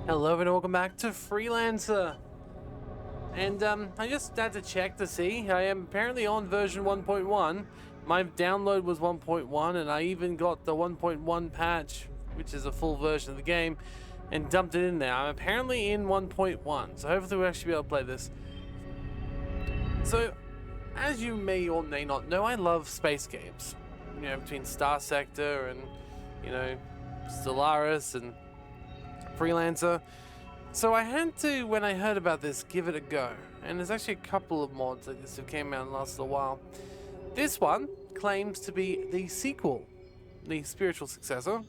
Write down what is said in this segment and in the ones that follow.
Hello and welcome back to Freelancer. And I just had to check to see. I am apparently on version 1.1. My download was 1.1 and I even got the 1.1 patch, which is a full version of the game, and dumped it in there. I'm apparently in 1.1, so hopefully we'll actually be able to play this. So, as you may or may not know, I love space games. You know, between Star Sector and, you know, Stellaris and Freelancer. So I had to, when I heard about this, give it a go. And there's actually a couple of mods like this that came out and lasted a while. This one claims to be the sequel, the spiritual successor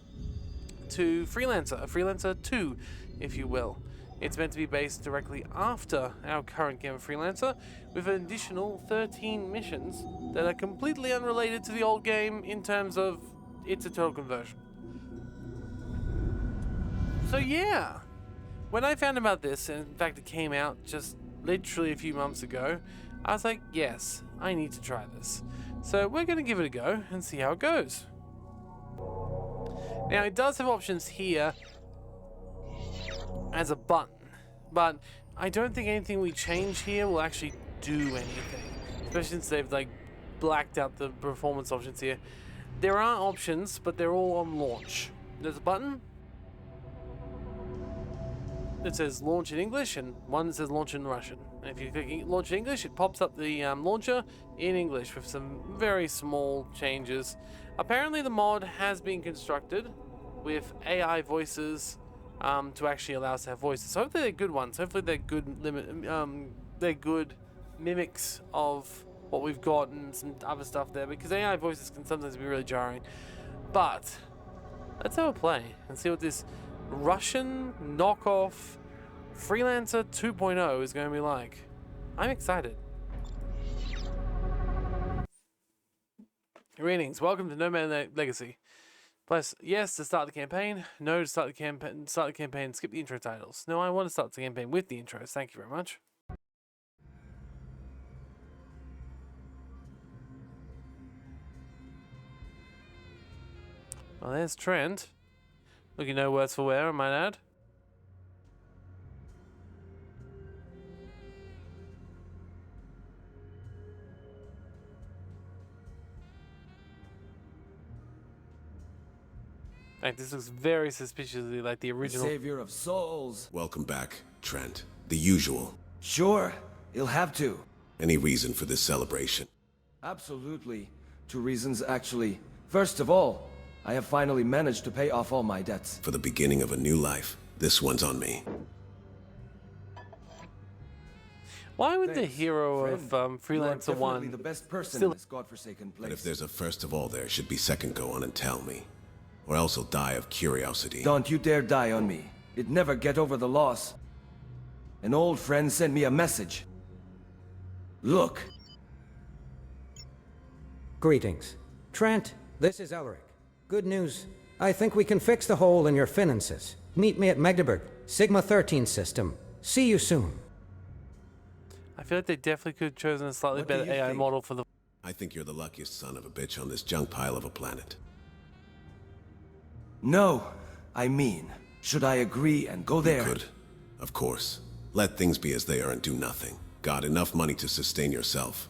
to Freelancer, a Freelancer 2, if you will. It's meant to be based directly after our current game of Freelancer, with an additional 13 missions that are completely unrelated to the old game in terms of it's a total conversion. So yeah, when I found about this, and in fact it came out just literally a few months ago, I was like, yes, I need to try this. So we're going to give it a go and see how it goes. Now it does have options here as a button, but I don't think anything we change here will actually do anything, especially since they've like blacked out the performance options here. There are options, but they're all on launch. There's a button that says launch in English and one that says launch in Russian. And if you click launch in English, it pops up the launcher in English with some very small changes. Apparently the mod has been constructed with AI voices to actually allow us to have voices. So hopefully they're good ones. Hopefully they're good mimics of what we've got and some other stuff there, because AI voices can sometimes be really jarring. But let's have a play and see what this Russian knockoff Freelancer 2.0 is going to be like. I'm excited. Greetings, welcome to Nomad Legacy. Press yes to start the campaign, no to start the campaign, skip the intro titles. No, I want to start the campaign with the intros, thank you very much. Well, there's Trent. Looking no worse for wear, I might add. In fact, this looks very suspiciously like the original. The savior of souls. Welcome back, Trent. The usual. Sure, you'll have to. Any reason for this celebration? Absolutely. 2 reasons, actually. First of all, I have finally managed to pay off all my debts. For the beginning of a new life, this one's on me. Why would the hero friend. of Freelancer 1 the best person still in this godforsaken place. But if there's a first of all, there should be second. Go on and tell me. Or else I'll die of curiosity. Don't you dare die on me. You'd never get over the loss. An old friend sent me a message. Look. Greetings. Trent, this is Elric. Good news. I think we can fix the hole in your finances. Meet me at Magdeburg, Sigma 13 system. See you soon. I feel like they definitely could have chosen a slightly What do better you AI think? model for the... I think you're the luckiest son of a bitch on this junk pile of a planet. No, I mean, should I agree and go there? You could. Of course. Let things be as they are and do nothing. Got enough money to sustain yourself.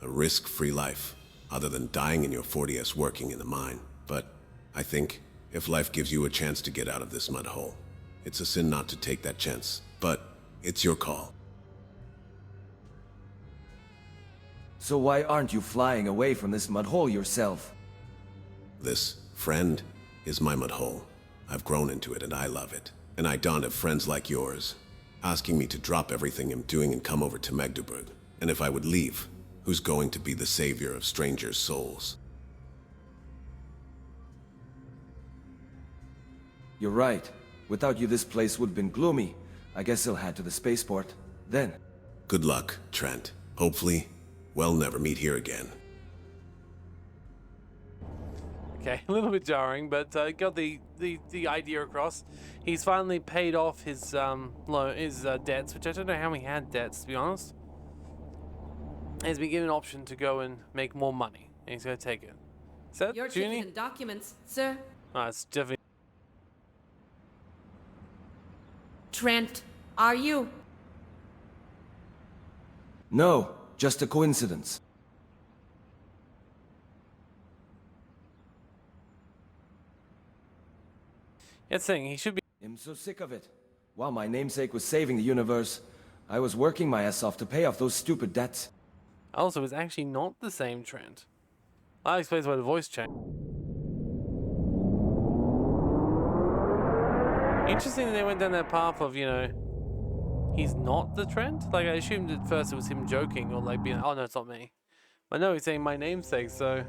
A risk-free life, other than dying in your 40s working in the mine. But I think if life gives you a chance to get out of this mud hole, it's a sin not to take that chance. But it's your call. So why aren't you flying away from this mud hole yourself? This friend is my mud hole. I've grown into it and I love it. And I don't have friends like yours, asking me to drop everything I'm doing and come over to Magdeburg. And if I would leave, who's going to be the savior of strangers' souls? You're right. Without you, this place would have been gloomy. I guess I'll head to the spaceport. Then. Good luck, Trent. Hopefully, we'll never meet here again. Okay, a little bit jarring, but got the idea across. He's finally paid off his debts, which I don't know how he had debts, to be honest. And he's been given an option to go and make more money, and he's going to take it. Is that Your Junie? ticket and documents, sir. Oh, it's definitely... Trent, are you? No, just a coincidence. It's saying he should be. I'm so sick of it. While my namesake was saving the universe, I was working my ass off to pay off those stupid debts. Also, it's actually not the same Trent. That explains why the voice changed. Interesting that they went down that path of, you know, he's not the Trent. Like, I assumed at first it was him joking or like being, oh no, it's not me. But no, he's saying my namesake, so.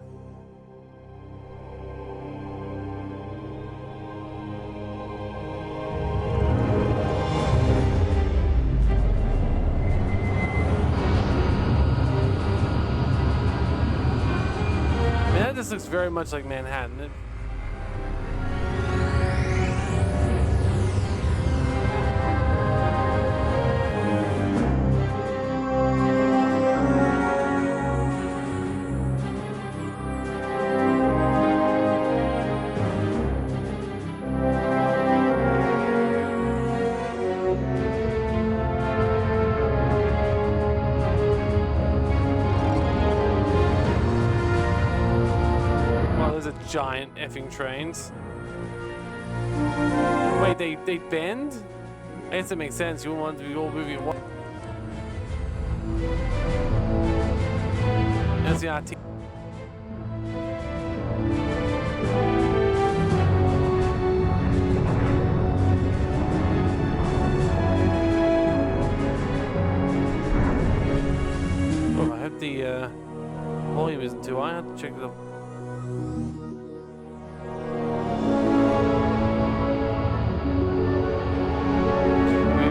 This looks very much like Manhattan. Giant effing trains. Wait, they bend? I guess that makes sense. You want to be all moving at once. There's the RT. Oh, I hope the volume isn't too high. I have to check the.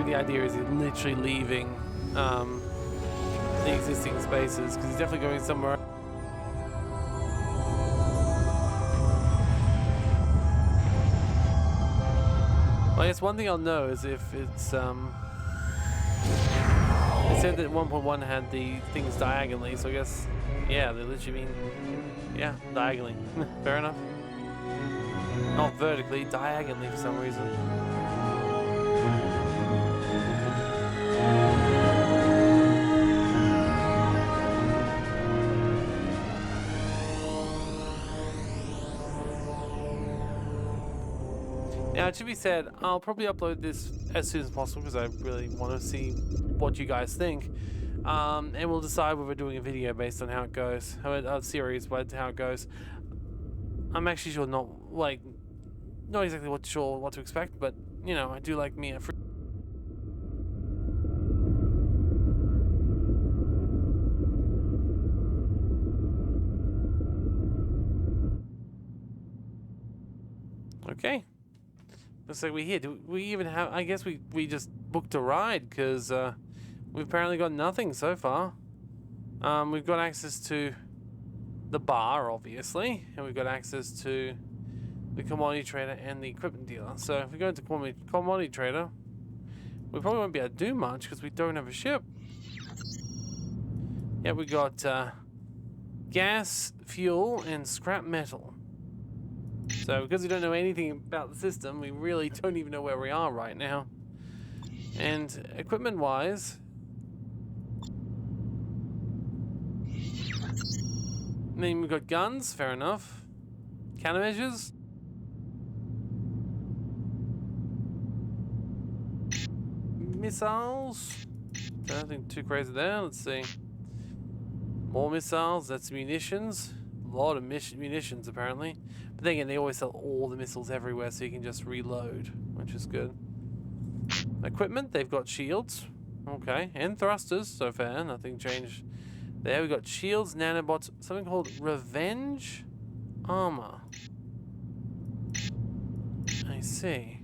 The idea is he's literally leaving the existing spaces because he's definitely going somewhere. Well, I guess one thing I'll know is if it's they said that 1.1 had the things diagonally, so I guess yeah, they literally mean yeah, diagonally. Fair enough. Not vertically, diagonally for some reason. Now, it should be said, I'll probably upload this as soon as possible because I really want to see what you guys think. And we'll decide whether we're doing a video based on how it goes. A series, but how it goes. I'm actually sure not exactly what to expect, but, you know, I do like me a free. Okay. Looks like we're here. Do we even have... I guess we just booked a ride because we've apparently got nothing so far. We've got access to the bar, obviously, and we've got access to the commodity trader and the equipment dealer. So if we go into commodity trader, we probably won't be able to do much because we don't have a ship. Yeah, we got gas, fuel, and scrap metal. So because we don't know anything about the system, we really don't even know where we are right now. And equipment-wise, I mean, we've got guns, fair enough. Countermeasures. Missiles. Nothing too crazy there. Let's see. More missiles. That's munitions. A lot of munitions, apparently. But then again, they always sell all the missiles everywhere, so you can just reload, which is good. Equipment. They've got shields. Okay. And thrusters. So far, nothing changed there. We've got shields, nanobots, something called Revenge Armor. I see.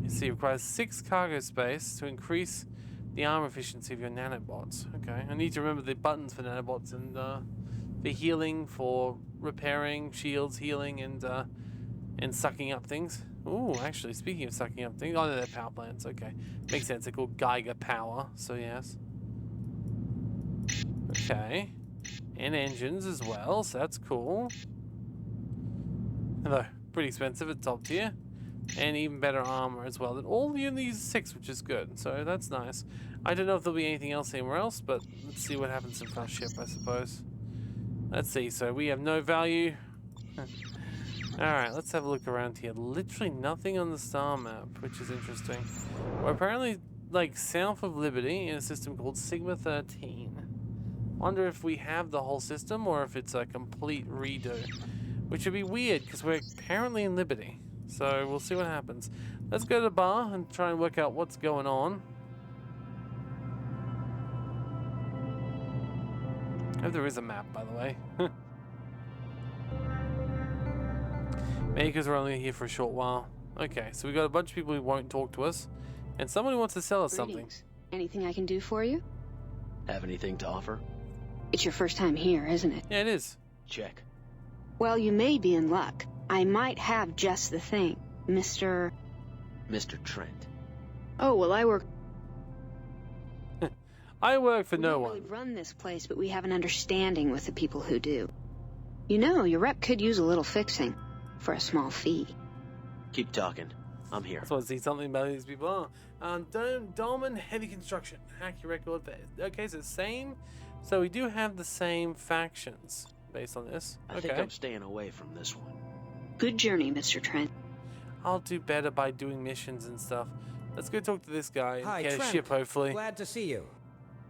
You see, it requires 6 cargo space to increase the armor efficiency of your nanobots. Okay, I need to remember the buttons for nanobots and the healing for repairing shields, healing, and sucking up things. Ooh, actually, speaking of sucking up things, oh, they're power plants. Okay, makes sense. They're called Geiger power. So yes. Okay, and engines as well. So that's cool. Although pretty expensive at top tier. And even better armor as well. And all the these 6, which is good. So that's nice. I don't know if there'll be anything else anywhere else, but let's see what happens in our ship, I suppose. Let's see. So we have no value. Alright, let's have a look around here. Literally nothing on the star map, which is interesting. We're apparently, like, south of Liberty in a system called Sigma 13. Wonder if we have the whole system or if it's a complete redo. Which would be weird, because we're apparently in Liberty. So we'll see what happens. Let's go to the bar and try and work out what's going on. Oh, there is a map, by the way. Maybe because we're only here for a short while. Okay, so we got a bunch of people who won't talk to us. And someone who wants to sell us something. Anything I can do for you? Have anything to offer? It's your first time here, isn't it? Yeah, it is. Check. Well, you may be in luck. I might have just the thing. Mr. Trent. Oh, well, I work... I work for We no don't one. really run this place, but we have an understanding with the people who do. You know, your rep could use a little fixing. For a small fee. Keep talking. I'm here. I just want to see something about who these people are. Dolman Heavy Construction. Hack your record. Okay, so same. So we do have the same factions based on this. I think I'm staying away from this one. Good journey, Mr. Trent. I'll do better by doing missions and stuff. Let's go talk to this guy and Hi, get a Trent. ship, hopefully. Glad to see you.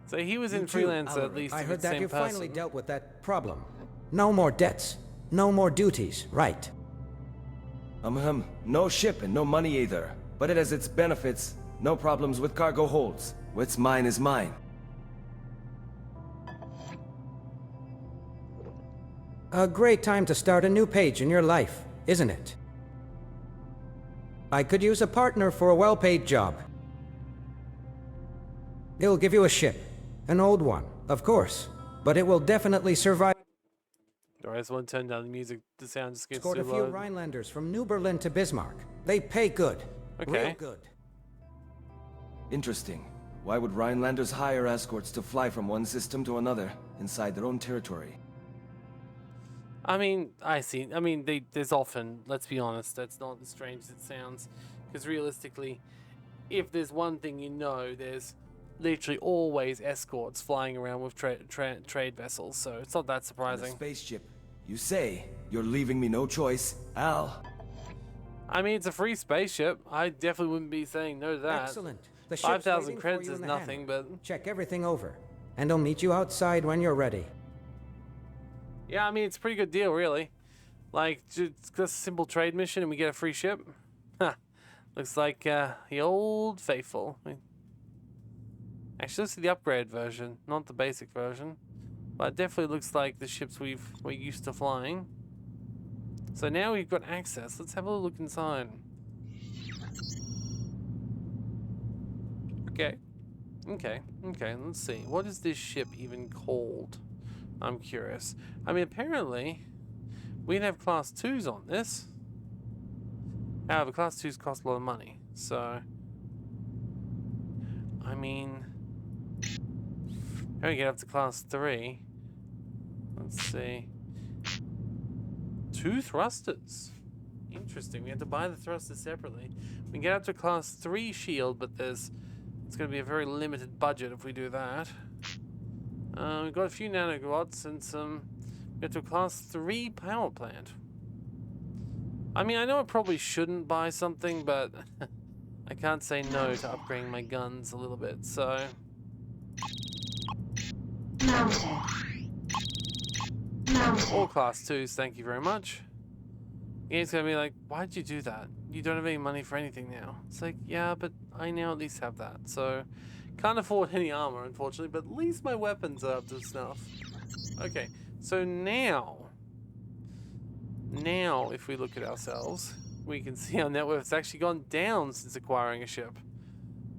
So he was in You too, Freelancer, at Alaric. least. I if heard it's the that same you person. finally dealt with that problem. No more debts. No more duties, right? No ship and no money either. But it has its benefits. No problems with cargo holds. What's mine is mine. A great time to start a new page in your life, isn't it? I could use a partner for a well-paid job. It'll give you a ship. An old one, of course. But it will definitely survive. Alright, so I want to turn down the music. The sound just gets Escort too a few loud. Rhinelanders from New Berlin to Bismarck. They pay good. Okay. Real good. Interesting. Why would Rhinelanders hire escorts to fly from one system to another, inside their own territory? I mean, I see. I mean, there's often, let's be honest, that's not as strange as it sounds. Because realistically, if there's one thing you know, there's literally always escorts flying around with trade vessels, so it's not that On a surprising. spaceship. You say, you're leaving me no choice, Al. I mean, it's a free spaceship. I definitely wouldn't be saying no to that. Excellent. The ship's 5,000 waiting for credits you is in the nothing, hangar. but Check everything over. And I'll meet you outside when you're ready. yeah, I mean, it's a pretty good deal, really. Like, just a simple trade mission and we get a free ship. Huh. Looks like the old faithful. Actually, let's see the upgrade version, not the basic version. But it definitely looks like the ships we're used to flying. So now we've got access. Let's have a look inside. Okay. Let's see. What is this ship even called? I'm curious. I mean, apparently, we can have Class 2s on this. However, Class 2s cost a lot of money. So, I mean, how do we get up to Class 3? Let's see. 2 thrusters. Interesting. We have to buy the thrusters separately. We can get up to Class 3 shield, but it's going to be a very limited budget if we do that. We've got a few nanobots and some. Get to a Class 3 power plant. I mean, I know I probably shouldn't buy something, but I can't say no to upgrading my guns a little bit, so. Mounted. All Class 2s, thank you very much. The game's gonna be like, why'd you do that? You don't have any money for anything now. It's like, yeah, but I now at least have that, so. Can't afford any armor, unfortunately, but at least my weapons are up to snuff. Okay, so now, if we look at ourselves, we can see our net worth's actually gone down since acquiring a ship.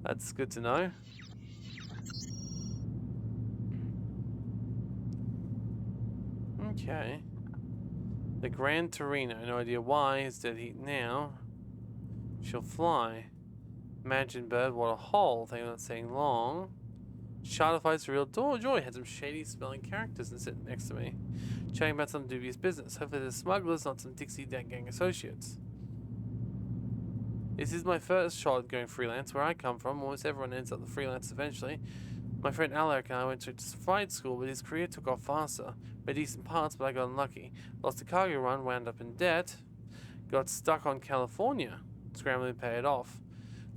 That's good to know. Okay. The Gran Torino, no idea why, is dead heat now. She'll fly. Imagine bird, what a hole. They're not saying long. Charter Fight's real joy. Had some shady smelling characters and sitting next to me. Chatting about some dubious business. Hopefully they're smugglers, not some Dixie Deck Gang associates. This is my first shot at going freelance. Where I come from, almost everyone ends up the freelance eventually. My friend Alec and I went to flight school, but his career took off faster. Made decent parts, but I got unlucky. Lost a cargo run, wound up in debt. Got stuck on California, scrambling to pay it off.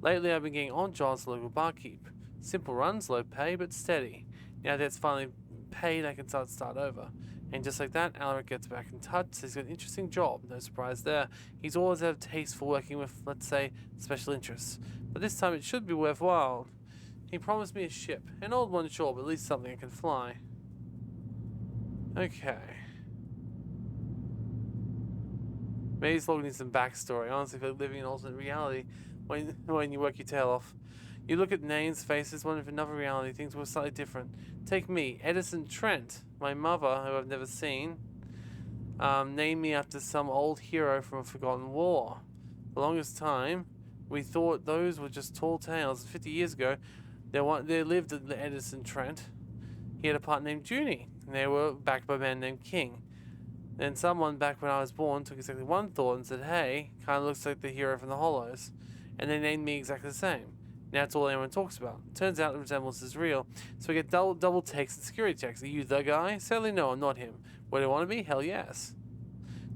Lately, I've been getting odd jobs at local barkeep. Simple runs, low pay, but steady. Now that's finally paid, I can start over. And just like that, Alaric gets back in touch. He's got an interesting job, no surprise there. He's always had a taste for working with, let's say, special interests. But this time it should be worthwhile. He promised me a ship. An old one, sure, but at least something I can fly. Okay. Maybe this log needs some backstory. Honestly, I feel like living in an alternate reality when you work your tail off. You look at names, faces, wonder if another reality things were slightly different. Take me, Edison Trent. My mother, who I've never seen, named me after some old hero from a forgotten war. For the longest time, we thought those were just tall tales. 50 years ago, there lived the Edison Trent. He had a partner named Junie, and they were backed by a man named King. Then someone back when I was born took exactly one thought and said, hey, kind of looks like the hero from the Hollows. And they named me exactly the same. Now that's all anyone talks about. Turns out the resemblance is real, so we get double takes and security checks. Are you the guy? Sadly, no, I'm not him. What do I want to be? Hell yes.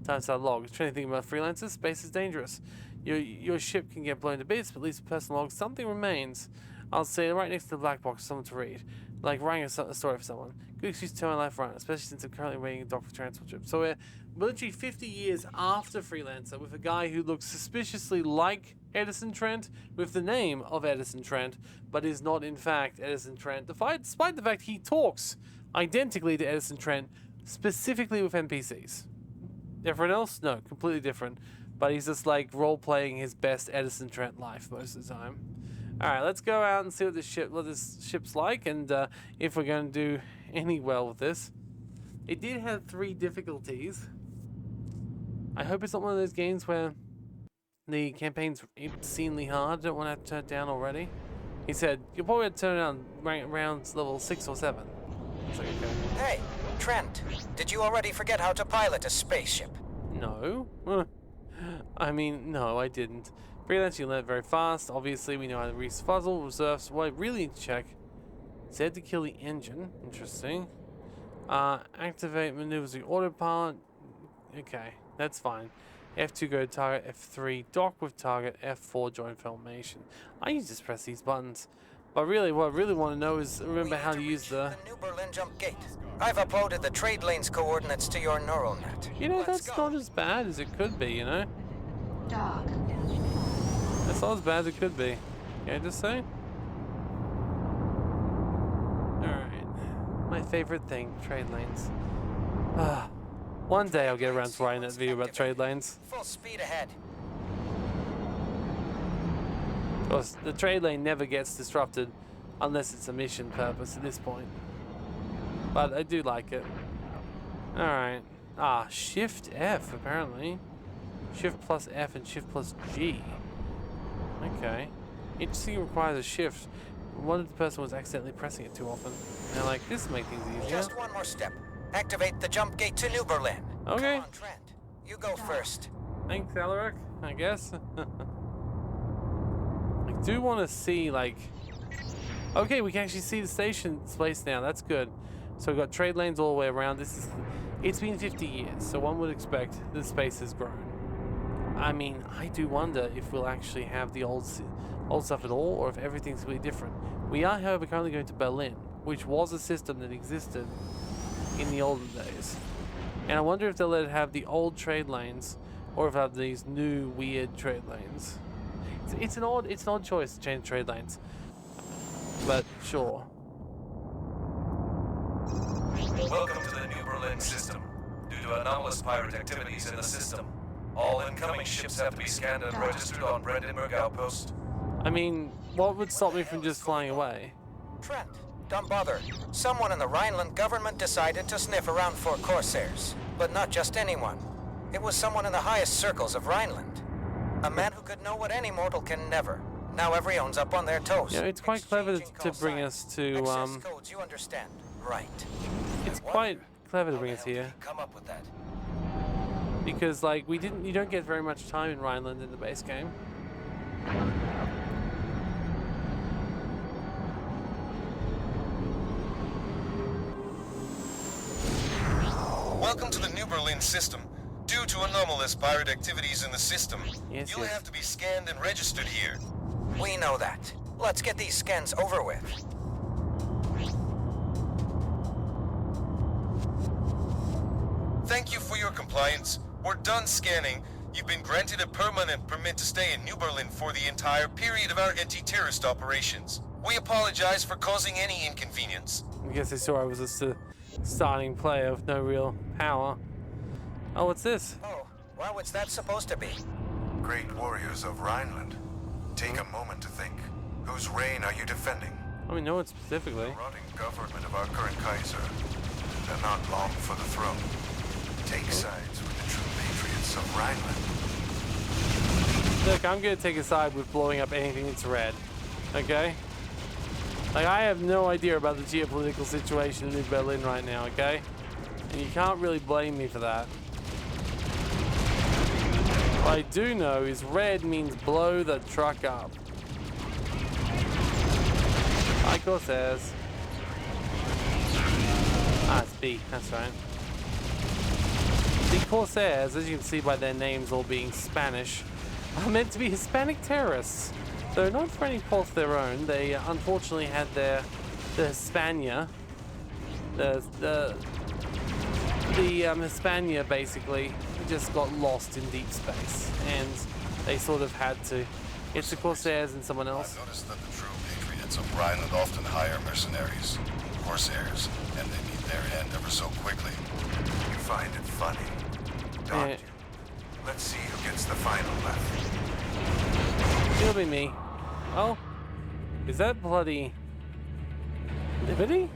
Time to start log. Trying to think about freelancers. Space is dangerous. Your ship can get blown to bits, but at least personal log, something remains. I'll say right next to the black box for someone to read. Like writing a story for someone. Good excuse to turn my life around, especially since I'm currently waiting a dock for transport trip. So we're literally 50 years after Freelancer with a guy who looks suspiciously like Edison Trent with the name of Edison Trent, but is not in fact Edison Trent, despite the fact he talks identically to Edison Trent, specifically with NPCs. Everyone else? No, completely different. But he's just like role-playing his best Edison Trent life most of the time. Alright, let's go out and see what this ship's like, and if we're going to do any well with this. It did have 3 difficulties. I hope it's not one of those games where the campaign's obscenely hard. I don't want to have to turn it down already. He said, you'll probably have to turn it down around level 6 or 7. It's like, okay. Hey, Trent, did you already forget how to pilot a spaceship? No. I mean, no, I didn't. Freelance, you learn very fast. Obviously, we know how to refuzzle, reserves. What I really need to check is to kill the engine. Interesting. Activate maneuvers the autopilot. Okay, that's fine. F2 go to target, F3 dock with target, F4 join formation. I can just press these buttons. But really, what I really want to know is remember how to use the New Berlin jump gate. I've uploaded the trade lane's coordinates to your neural net. You know, that's not as bad as it could be, you know? Dog. That's not as bad as it could be. Can I just say? Alright. My favorite thing, trade lanes. One day I'll get around to writing that video about trade lanes. Full speed ahead. Of course, the trade lane never gets disrupted unless it's a mission purpose at this point. But I do like it. Alright. Shift F apparently. Shift plus F and Shift plus G. Okay. Interesting, requires a shift. What if the person was accidentally pressing it too often? And they're like, this will make things easier. Just one more step. Activate the jump gate to New Berlin. Okay. Come on, Trent. You go first. Thanks, Alaric, I guess. I do want to see, like... Okay, we can actually see the station's place now. That's good. So we've got trade lanes all the way around. It's been 50 years, so one would expect the space has grown. I mean, I do wonder if we'll actually have the old stuff at all, or if everything's really different. We are, however, currently going to Berlin, which was a system that existed in the olden days. And I wonder if they'll let it have the old trade lanes, or if they'll have these new weird trade lanes. It's an odd choice to change trade lanes, but sure. Welcome to the New Berlin system. Due to anomalous pirate activities in the system, all incoming ships have to be scanned and registered on Brandenburg Outpost. I mean, what would stop me from just flying away? Trent, don't bother. Someone in the Rhineland government decided to sniff around for Corsairs. But not just anyone. It was someone in the highest circles of Rhineland. A man who could know what any mortal can never. Now everyone's up on their toes. Yeah, it's quite clever to bring us to, Access codes, you understand, right? It's quite clever to bring us here. Come up with that. Because, like, you don't get very much time in Rhineland in the base game. Welcome to the New Berlin system. Due to anomalous pirate activities in the system, Yes, you'll yes. have to be scanned and registered here. We know that. Let's get these scans over with. Thank you for your compliance. We're done scanning. You've been granted a permanent permit to stay in New Berlin for the entire period of our anti-terrorist operations. We apologize for causing any inconvenience. I guess they saw I was just a starting player with no real power. Oh, what's this? Oh, well, what's that supposed to be? Great warriors of Rhineland, take a moment to think. Whose reign are you defending? I mean, no one specifically. The rotting government of our current Kaiser. They're not long for the throne. Take sides with the true patriots of Rhineland. Look, I'm gonna take a side with blowing up anything that's red. Okay? Like, I have no idea about the geopolitical situation in New Berlin right now, okay? And you can't really blame me for that. What I do know is red means blow the truck up. Hi, Corsairs. Ah, it's B, that's right. The Corsairs, as you can see by their names all being Spanish, are meant to be Hispanic terrorists. Though not for any fault of their own, they unfortunately had the Hispania, the Hispania basically just got lost in deep space, and they sort of had to. It's the Corsairs and someone else. I've noticed that the true patriots of Rhineland often hire mercenaries, Corsairs, and they meet their end ever so quickly. You find it funny, don't you? Let's see who gets the final left. It'll be me. Oh, is that bloody Liberty?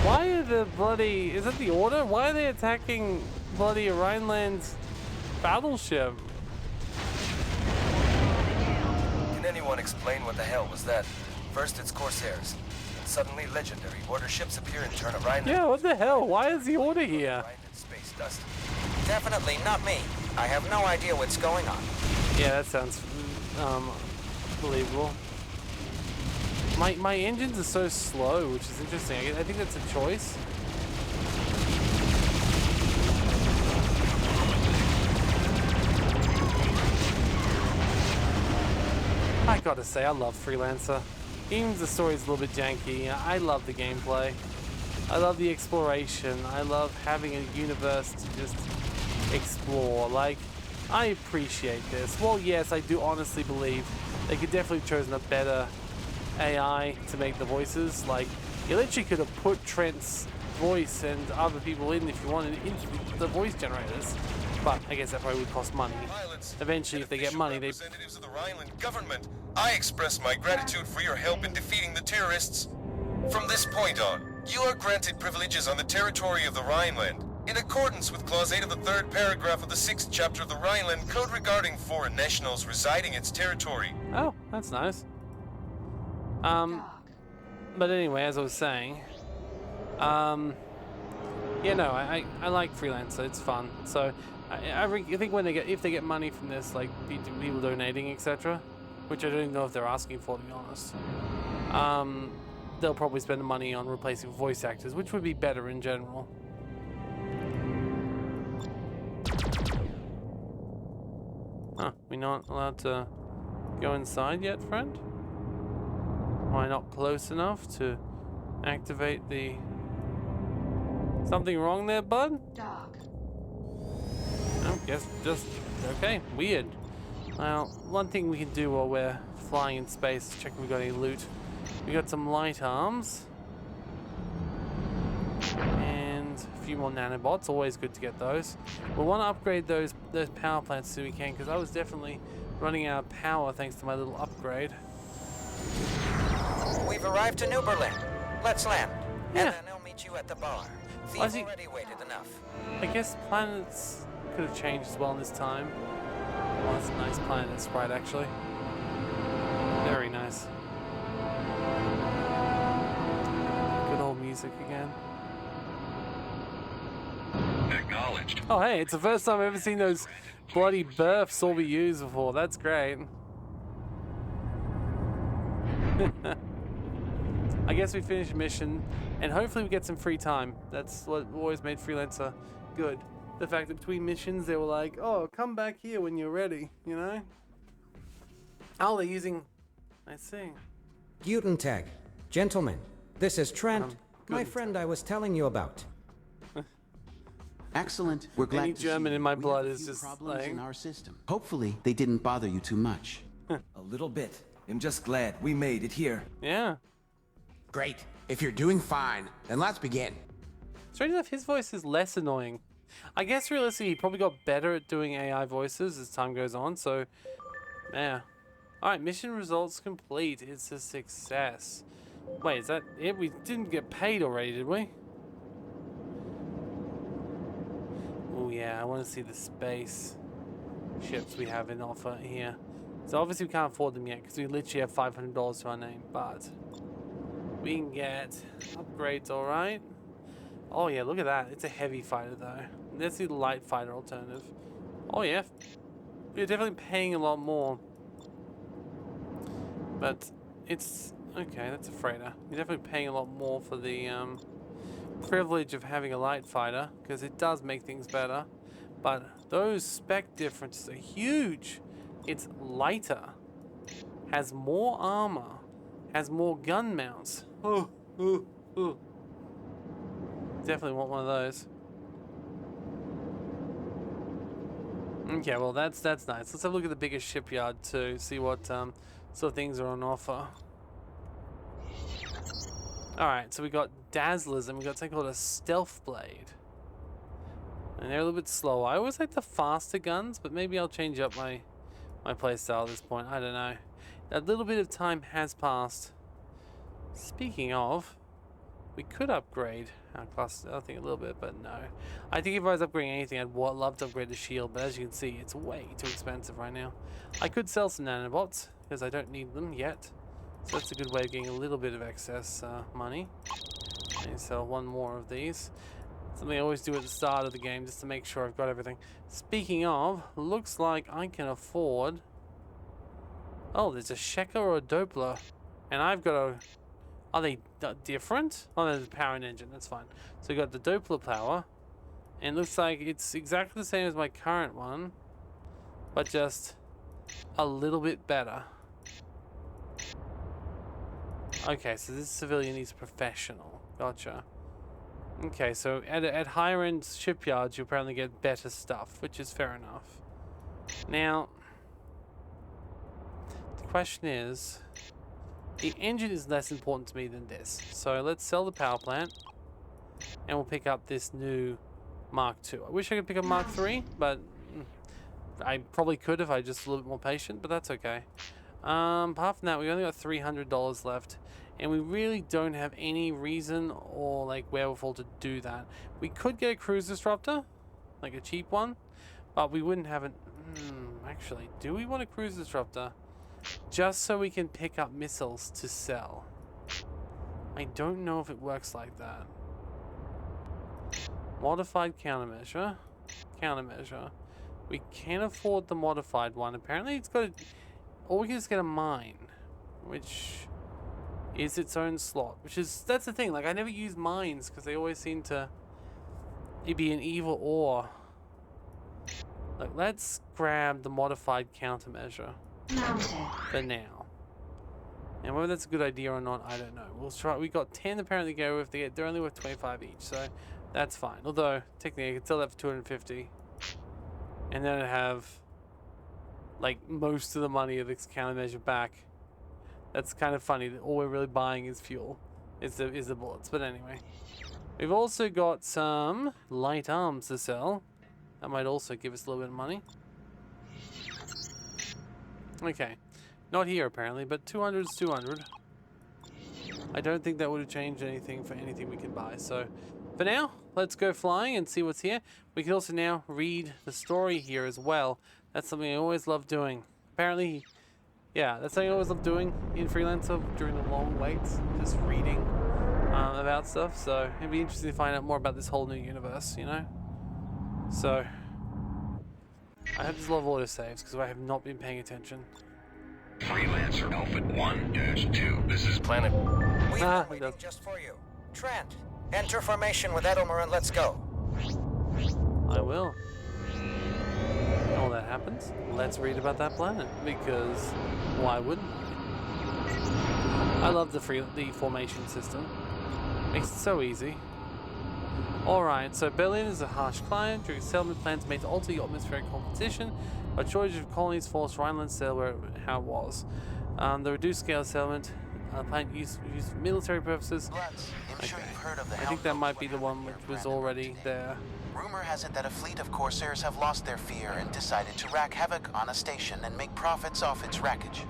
Why are the bloody... Is that the Order? Why are they attacking bloody Rhineland's battleship? Can anyone explain what the hell was that? First it's Corsairs, and suddenly legendary Order ships appear and turn a Rhineland. Yeah, what the hell? Why is the Order here? Rhineland space dust. Definitely not me. I have no idea what's going on. Yeah, that sounds believable. My engines are so slow, which is interesting. I think that's a choice. I gotta say, I love Freelancer. Even if the story's a little bit janky, I love the gameplay. I love the exploration. I love having a universe to just explore. Like, I appreciate this. Well, yes, I do honestly believe they could definitely have chosen a better AI to make the voices. Like, you literally could have put Trent's voice and other people in if you wanted into the voice generators. But I guess that probably would cost money. Pilots, Eventually, if they get money, they... representatives of the Rhineland government, I express my gratitude for your help in defeating the terrorists. From this point on, you are granted privileges on the territory of the Rhineland, in accordance with Clause 8 of the 3rd paragraph of the 6th chapter of the Rhineland Code regarding foreign nationals residing in its territory. Oh, that's nice. But anyway, as I was saying, yeah, no, I like Freelancer. It's fun. So I think when if they get money from this, like people donating, etc., which I don't even know if they're asking for, to be honest, they'll probably spend the money on replacing voice actors, which would be better in general. Huh, we're not allowed to go inside yet, friend? Am I not close enough to activate the... Something wrong there, bud? Dog. I guess just... Okay, weird. Well, one thing we can do while we're flying in space is check if we got any loot. We got some light arms. And a few more nanobots, always good to get those. We'll want to upgrade those power plants so we can, because I was definitely running out of power thanks to my little upgrade. We've arrived to New Berlin. Let's land. Yeah. And then I'll meet you at the bar. I Thieves see. already waited enough. I guess planets could have changed as well in this time. Oh, that's a nice planet sprite, actually. Very nice. Good old music. basic again. Acknowledged. Oh hey, it's the first time I've ever seen those bloody burps all be used before. That's great. I guess we finish a mission, and hopefully we get some free time. That's what always made Freelancer good. The fact that between missions they were like, oh, come back here when you're ready, you know? Oh, they're using... I see. Guten Tag. Gentlemen, this is Trent, my friend I was telling you about. Excellent. We're glad Any to German see in my you. We blood have a is few just problems like... in our system. Hopefully, they didn't bother you too much. A little bit. I'm just glad we made it here. Yeah. Great. If you're doing fine, then let's begin. Strange enough, his voice is less annoying. I guess realistically, he probably got better at doing AI voices as time goes on, so... Yeah. Alright, mission results complete. It's a success. Wait, is that it? We didn't get paid already, did we? Oh yeah, I want to see the space ships we have in offer here. So obviously we can't afford them yet, because we literally have $500 to our name, but... we can get upgrades, alright? Oh yeah, look at that. It's a heavy fighter though. Let's see the light fighter alternative. Oh yeah. We're definitely paying a lot more. But it's... okay, that's a freighter. You're definitely paying a lot more for the privilege of having a light fighter, because it does make things better. But those spec differences are huge. It's lighter. Has more armor. Has more gun mounts. Definitely want one of those. Okay, well that's nice. Let's have a look at the biggest shipyard too. See what sort of things are on offer. All right, so we got Dazzlers and we got something called a Stealth Blade. And they're a little bit slower. I always like the faster guns, but maybe I'll change up my playstyle at this point. I don't know. A little bit of time has passed. Speaking of, we could upgrade our class, I think a little bit, but no. I think if I was upgrading anything, I'd love to upgrade the shield, but as you can see, it's way too expensive right now. I could sell some nanobots, because I don't need them yet. So that's a good way of getting a little bit of excess money. And sell one more of these. Something I always do at the start of the game, just to make sure I've got everything. Speaking of, looks like I can afford... oh, there's a Shecker or a Doppler. And I've got a... are they different? Oh, there's a power and engine. That's fine. So we got the Doppler power. And it looks like it's exactly the same as my current one. But just a little bit better. Okay, so this civilian is professional. Gotcha. Okay, so at higher end shipyards, you apparently get better stuff, which is fair enough. Now, the question is... the engine is less important to me than this. So let's sell the power plant. And we'll pick up this new Mark II. I wish I could pick up Mark III, but I probably could if I was just a little bit more patient, but that's okay. Apart from that, we only got $300 left. And we really don't have any reason or like wherewithal to do that. We could get a cruise disruptor, like a cheap one, but we wouldn't have it. Actually, do we want a cruise disruptor? Just so we can pick up missiles to sell. I don't know if it works like that. Modified countermeasure. Countermeasure. We can't afford the modified one. Apparently it's got a... or we can just get a mine. Which is its own slot. Which is... that's the thing. Like, I never use mines because they always seem to... it'd be an either or. Like, let's grab the modified countermeasure. For now. And whether that's a good idea or not, I don't know. We'll try. We got 10 apparently go with the. They're only worth 25 each, so that's fine. Although technically I could sell that for 250, and then I'd have like most of the money of this countermeasure back. That's kind of funny that all we're really buying is fuel, is the bullets. But anyway, we've also got some light arms to sell. That might also give us a little bit of money. Okay, not here apparently, but 200 is 200. I don't think that would have changed anything for anything we can buy. So for now, let's go flying and see what's here. We can also now read the story here as well. That's something I always love doing. Apparently, yeah, that's something I always love doing in Freelancer during the long waits. Just reading about stuff, so it'd be interesting to find out more about this whole new universe, you know? So, I hope there's a lot of autosaves, because I have not been paying attention. Freelancer Nomad 1-2, this is Planet. We've been waiting just for you. Trent, enter formation with Edelmer and let's go. I will. And while that happens, let's read about that planet, because why wouldn't I? I love the formation system. Makes it so easy. Alright, so Berlin is a harsh climate. During settlement plans made to alter your atmospheric composition. A shortage of colonies forced Rhineland to settle where how it was. The reduced scale settlement, planet used for military purposes. I'm sure you've heard of the I think that might be the one which was already there. Rumor has it that a fleet of corsairs have lost their fear and decided to rack havoc on a station and make profits off its wreckage.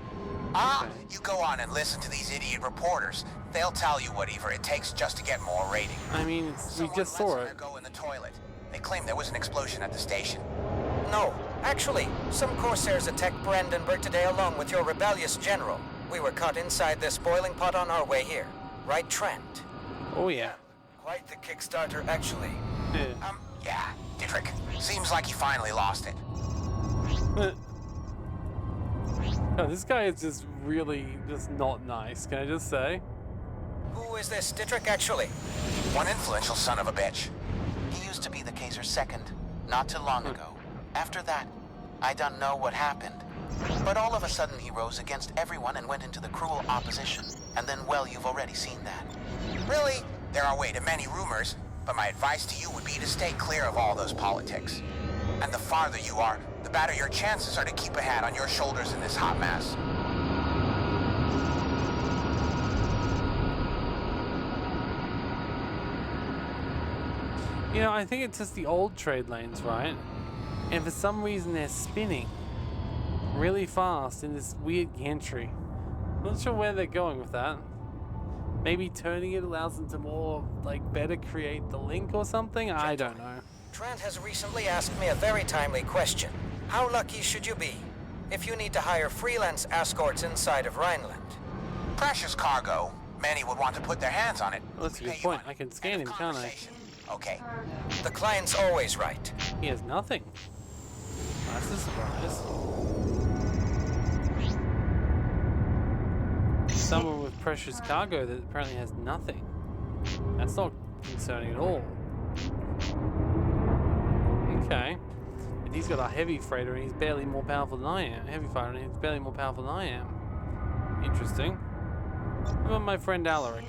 You go on and listen to these idiot reporters. They'll tell you whatever it takes just to get more rating. I mean, we just saw it. Go in the toilet. They claim there was an explosion at the station. No, actually, some corsairs attacked Brandenburg today along with your rebellious general. We were caught inside this boiling pot on our way here. Right, Trent? Oh yeah. Quite the Kickstarter, actually. Yeah, Dietrich. Seems like you finally lost it. Oh, this guy is just really just not nice, can I just say? Who is this Dietrich, actually? One influential son of a bitch. He used to be the Kaiser's second, not too long ago. After that, I don't know what happened. But all of a sudden he rose against everyone and went into the cruel opposition. And then, well, you've already seen that. Really? There are way too many rumors, but my advice to you would be to stay clear of all those politics. And the farther you are, the better your chances are to keep a hat on your shoulders in this hot mess. You know, I think it's just the old trade lanes, right? And for some reason they're spinning really fast in this weird gantry. Not sure where they're going with that. Maybe turning it allows them to more, like, better create the link or something? I don't know. Trent has recently asked me a very timely question. How lucky should you be if you need to hire freelance escorts inside of Rhineland? Precious cargo. Many would want to put their hands on it. Well, that's a good point. I can scan him, can't I? Okay. The client's always right. He has nothing. That's a surprise. Someone with precious cargo that apparently has nothing. That's not concerning at all. Okay. And he's got a heavy freighter and he's barely more powerful than I am. Heavy fighter and he's barely more powerful than I am. Interesting. What about my friend Alaric?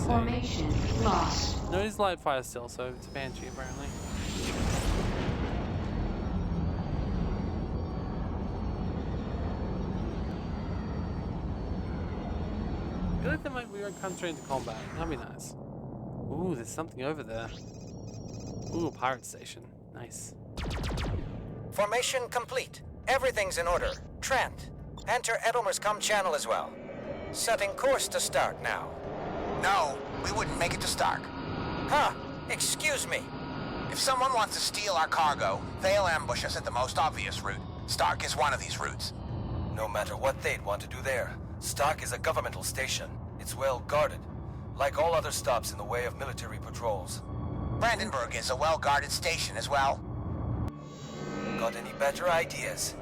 Formation lost. No, he's light fire still, so it's a Banshee apparently. I feel like they might come straight into combat. That'd be nice. Ooh, there's something over there. Ooh, a pirate station. Nice. Formation complete. Everything's in order. Trent, enter Edelmer's comm channel as well. Setting course to start now. No, we wouldn't make it to Stark. Huh? Excuse me. If someone wants to steal our cargo, they'll ambush us at the most obvious route. Stark is one of these routes. No matter what they'd want to do there, Stark is a governmental station. It's well guarded, like all other stops in the way of military patrols. Brandenburg is a well-guarded station as well. Got any better ideas?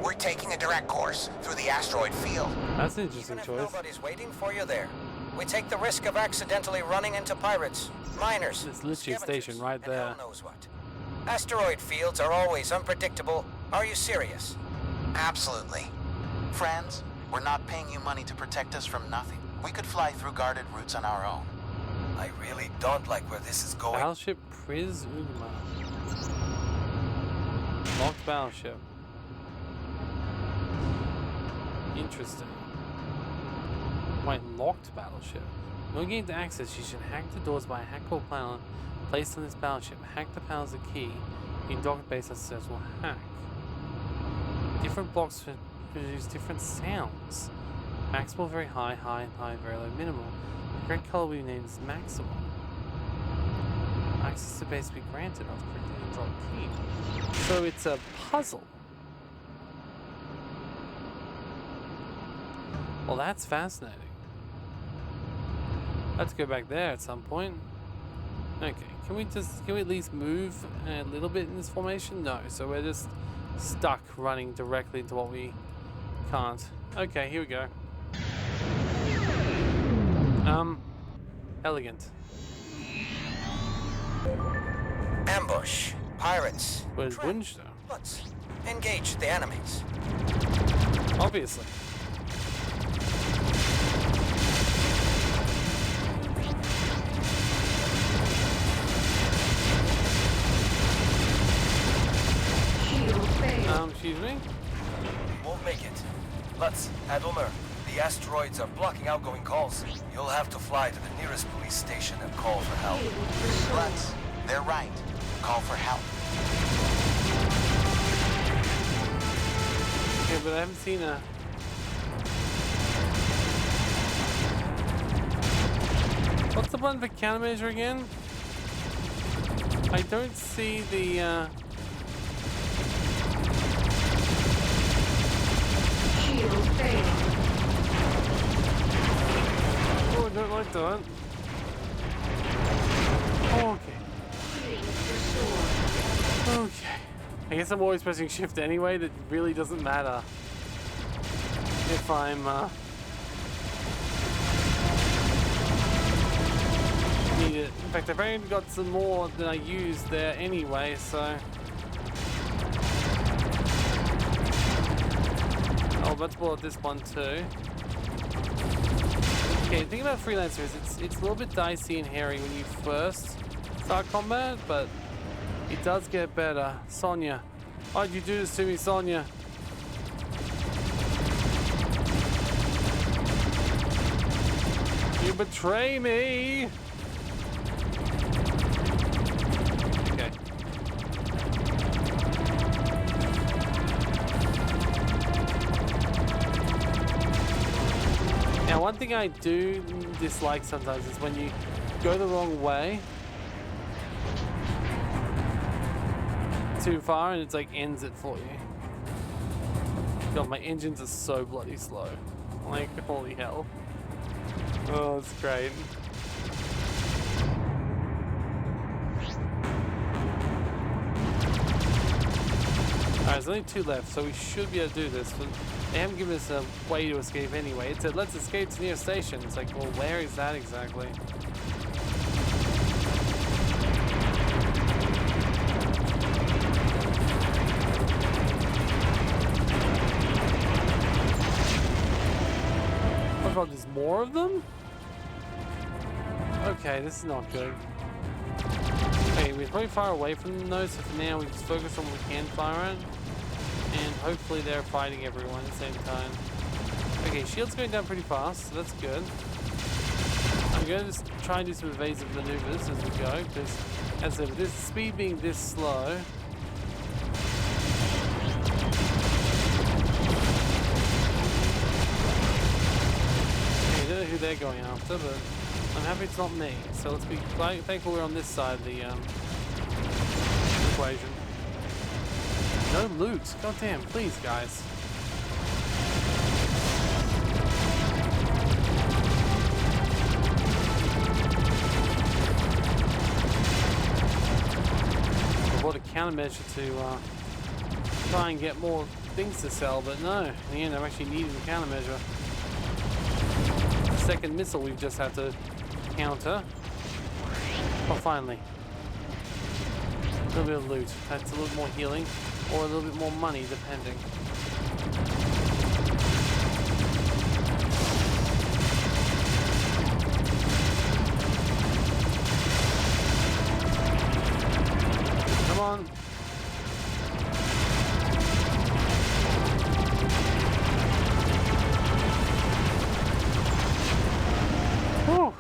We're taking a direct course through the asteroid field. That's an interesting Even if choice. nobody's waiting for you there, we take the risk of accidentally running into pirates, miners, It's literally a station right there. and hell knows what. Asteroid fields are always unpredictable. Are you serious? Absolutely. Friends, we're not paying you money to protect us from nothing. We could fly through guarded routes on our own. I really don't like where this is going. Battleship Priz Ugma. Locked battleship. Interesting. Wait, locked battleship. In order to gain access, you should hack the doors by a hackable panel placed on this battleship. Hack the panel as a key. In dock base, a successful hack. Different blocks produce different sounds. Maximal, very high, high, and high, very low, minimal. The correct color we named is maximal. Access to base will be granted after correctly drop key. So it's a puzzle. Well, that's fascinating. Let's go back there at some point. Okay, can we at least move a little bit in this formation? No, so we're just stuck running directly into what we can't. Okay, here we go. Elegant. Ambush. Pirates. Where's Wunsch though? Let's engage the enemies. Obviously. Excuse me? Won't make it. Lutz, Adelmer, the asteroids are blocking outgoing calls. You'll have to fly to the nearest police station and call for help. Lutz, they're right. Call for help. Okay, but I haven't seen a... What's the button for countermeasure again? I don't see the, Oh, I don't like that. Okay. Okay. I guess I'm always pressing shift anyway. That really doesn't matter if I'm need it. In fact, I've only got some more than I used there anyway, so. Oh, let's pull out this one too. Okay, the thing about Freelancer is it's a little bit dicey and hairy when you first start combat, but it does get better. Sonya, why'd you do this to me, Sonya? You betray me! Okay. Now, one thing I do dislike sometimes is when you go the wrong way too far and it's like ends it for you. God, my engines are so bloody slow. Like, holy hell. Oh, it's great. Alright, there's only 2 left, so we should be able to do this. But they haven't given us a way to escape anyway. It said, let's escape to near station. It's like, well, where is that exactly? Oh god, there's more of them? Okay, this is not good. Okay, we're probably far away from them though, so for now we just focus on what we can fire at. And hopefully they're fighting everyone at the same time. Okay, shield's going down pretty fast, so that's good. I'm going to just try and do some evasive maneuvers as we go, because as I said, with this speed being this slow, I don't know who they're going after, but I'm happy it's not me. So let's be thankful we're on this side of the equation. No loot. God damn, please, guys. I bought a countermeasure to try and get more things to sell, but no. In the end, I'm actually needing a countermeasure. Second missile we've just had to counter. Oh, finally. A little bit of loot. That's a little more healing, or a little bit more money, depending. Come on. Whew.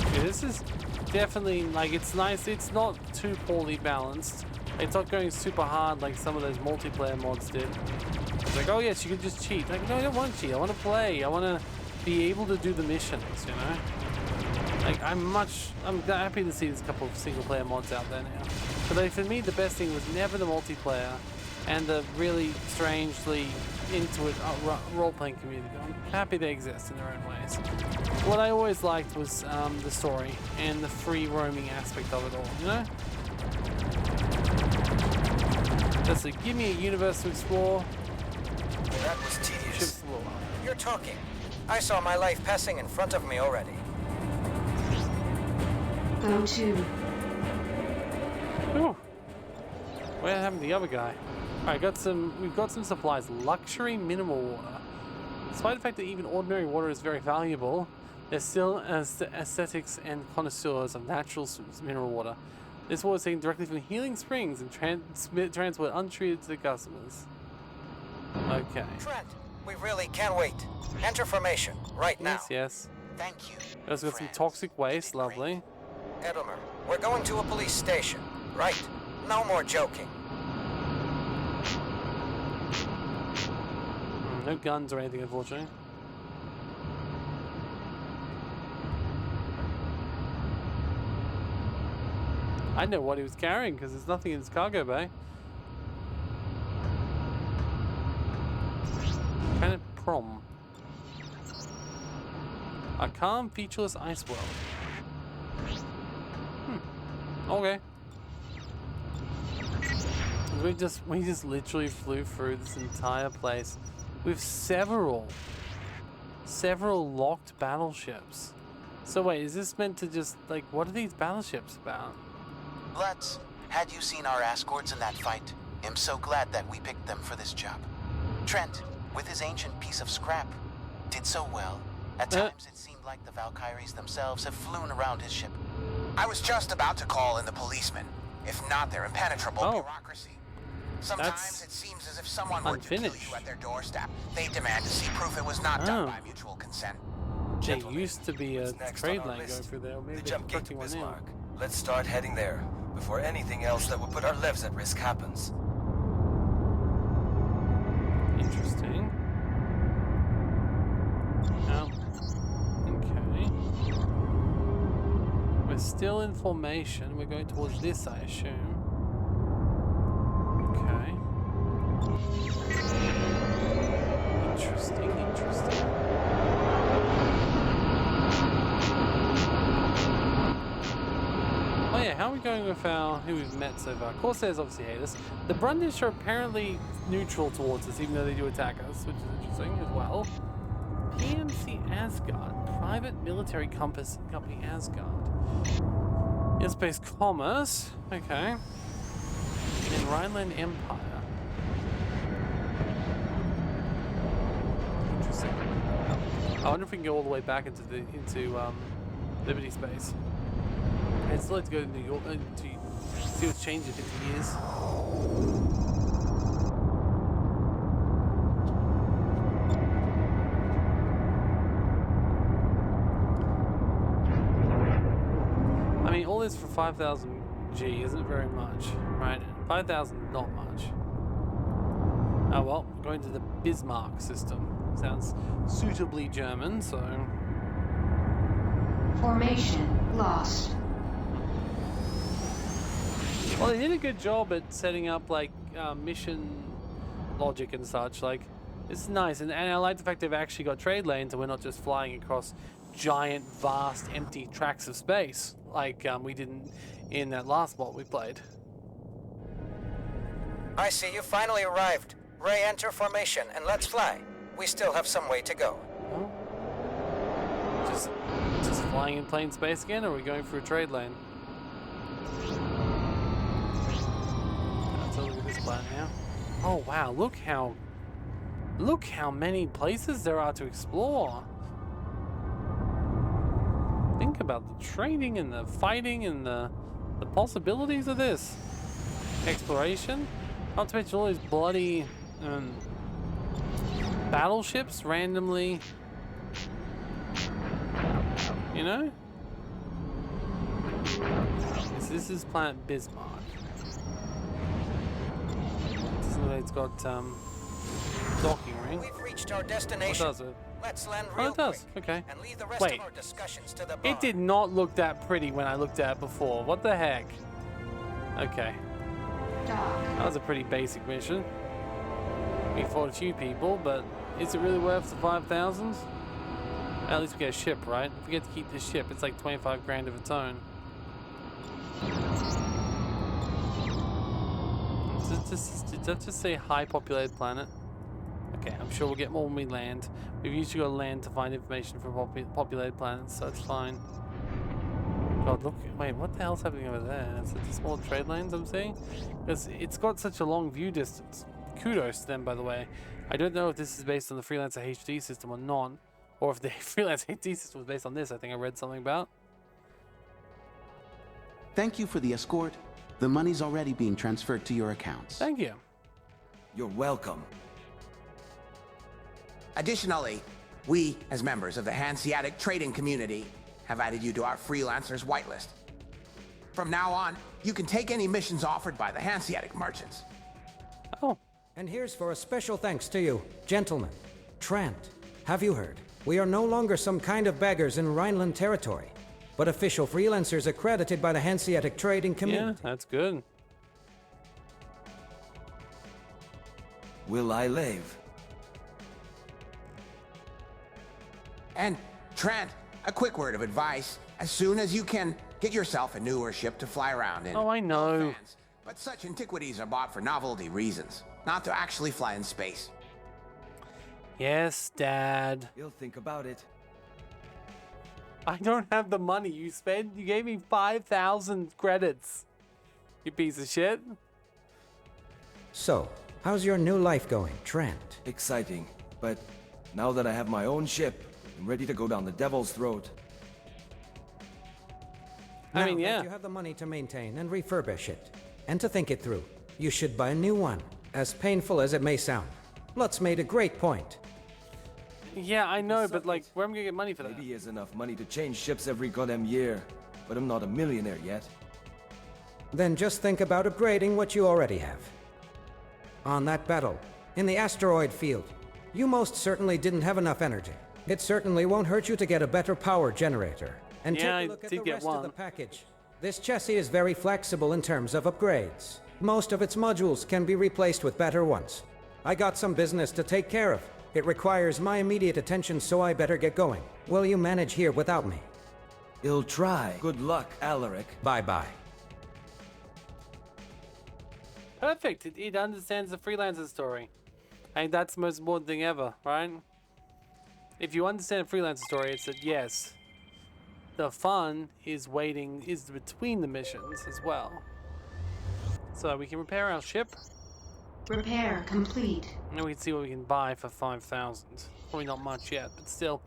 Okay, this is definitely, like, it's nice. It's not too poorly balanced. It's not going super hard like some of those multiplayer mods did. It's like, oh yes, you can just cheat. Like, no, I don't want to cheat. I want to play. I want to be able to do the missions, you know? Like, I'm happy to see there's a couple of single player mods out there now. But like, for me, the best thing was never the multiplayer. and the really strangely into it role-playing community. I'm happy they exist in their own ways. What I always liked was the story and the free roaming aspect of it all, you know? Just like, give me a universe to explore. That was tedious. You're talking. I saw my life passing in front of me already. Go to. Ooh. What happened to the other guy? Alright, we've got some supplies. Luxury mineral water. Despite the fact that even ordinary water is very valuable, there's still aesthetics and connoisseurs of natural mineral water. This water is taken directly from healing springs and transported untreated to the customers. Okay. Trent, we really can't wait. Enter formation right now. Yes. Thank you. Let's got some toxic waste. Lovely. Edelmer, we're going to a police station. Right. No more joking. No guns or anything, unfortunately. I know what he was carrying because there's nothing in his cargo bay. Planet Prom. A calm, featureless ice world. Okay. We just literally flew through this entire place with several locked battleships. So wait, is this meant to just, like, what are these battleships about? Let's. Had you seen our escorts in that fight? I'm so glad that we picked them for this job. Trent, with his ancient piece of scrap, did so well. At times it seemed like the Valkyries themselves have flown around his ship. I was just about to call in the policemen. If not their impenetrable bureaucracy. Sometimes it seems as if someone were to kill you at their doorstep. They demand to see proof it was not done by mutual consent. There used to be a trade lane going through there. Maybe the jump gate to one Bismarck. Let's start heading there before anything else that would put our lives at risk happens. Interesting. Okay. We're still in formation. We're going towards this, I assume. Okay. Interesting. Oh yeah, how are we going with who we've met so far? Corsairs obviously hate us. The Brundish are apparently neutral towards us, even though they do attack us, which is interesting as well. PMC Asgard, private military company Asgard. Airspace commerce, okay. And Rhineland Empire. Interesting. I wonder if we can go all the way back into Liberty Space. I'd still like to go to New York to see what's changed in 50 years. I mean, all this for 5,000 G isn't very much, right? 5,000, not much. Oh well, we're going to the Bismarck system. Sounds suitably German, so... Formation lost. Well, they did a good job at setting up, like, mission logic and such. Like, it's nice. And I like the fact they've actually got trade lanes and we're not just flying across giant, vast, empty tracts of space like we didn't in that last mod we played. I see you finally arrived. Ray, enter formation and let's fly. We still have some way to go. Oh. Just flying in plain space again, or are we going through a trade lane? Let's look at this planet now. Oh wow, look how many places there are to explore. Think about the trading and the fighting and the possibilities of this. Exploration. Not to mention all these bloody battleships randomly. You know? This is planet Bismarck. It's got docking ring. We've reached our destination. What does it? Let's land real it does. quick Okay. And leave the rest Wait. of our discussions to the bar. It did not look that pretty when I looked at it before. What the heck? Okay. That was a pretty basic mission. We fought a few people, but is it really worth the 5,000? At least we get a ship, right? If we get to keep this ship, it's like 25 grand of its own. Did that just say high populated planet? Okay, I'm sure we'll get more when we land. We've usually got to land to find information from populated planets, so it's fine. God, look, wait, what the hell's happening over there? Is it the small trade lanes I'm seeing? Because it's got such a long view distance. Kudos to them, by the way. I don't know if this is based on the Freelancer HD system or not, or if the Freelancer HD system was based on this. I think I read something about. Thank you for the escort. The money's already being transferred to your accounts. Thank you. You're welcome. Additionally, we, as members of the Hanseatic trading community, have added you to our freelancers whitelist. From now on, you can take any missions offered by the Hanseatic merchants. Oh. And here's for a special thanks to you, gentlemen. Trent, have you heard? We are no longer some kind of beggars in Rhineland territory, but official freelancers accredited by the Hanseatic trading community. Yeah, that's good. Will I live? And, Trent, a quick word of advice. As soon as you can, get yourself a newer ship to fly around in. Oh, I know. No offense, but such antiquities are bought for novelty reasons, not to actually fly in space. Yes, Dad. He'll think about it. I don't have the money you spent. You gave me 5,000 credits. You piece of shit. So, how's your new life going, Trent? Exciting, but now that I have my own ship, I'm ready to go down the devil's throat. Now I mean, yeah. that you have the money to maintain and refurbish it, and to think it through, you should buy a new one, as painful as it may sound. Lutz made a great point. Yeah, I know, but like, where am I gonna get money for that? Maybe he has enough money to change ships every goddamn year, but I'm not a millionaire yet. Then just think about upgrading what you already have. On that battle, in the asteroid field, you most certainly didn't have enough energy. It certainly won't hurt you to get a better power generator. And Yeah, take a look I at did the get rest of the one. package. This chassis is very flexible in terms of upgrades. Most of its modules can be replaced with better ones. I got some business to take care of. It requires my immediate attention, so I better get going. Will you manage here without me? He'll try. Good luck, Alaric. Bye-bye. Perfect. It understands the freelancer story. I think that's the most important thing ever, right? If you understand a freelancer story, it's that yes, the fun is between the missions as well. So we can repair our ship. Repair complete. And we can see what we can buy for 5,000. Probably not much yet, but still.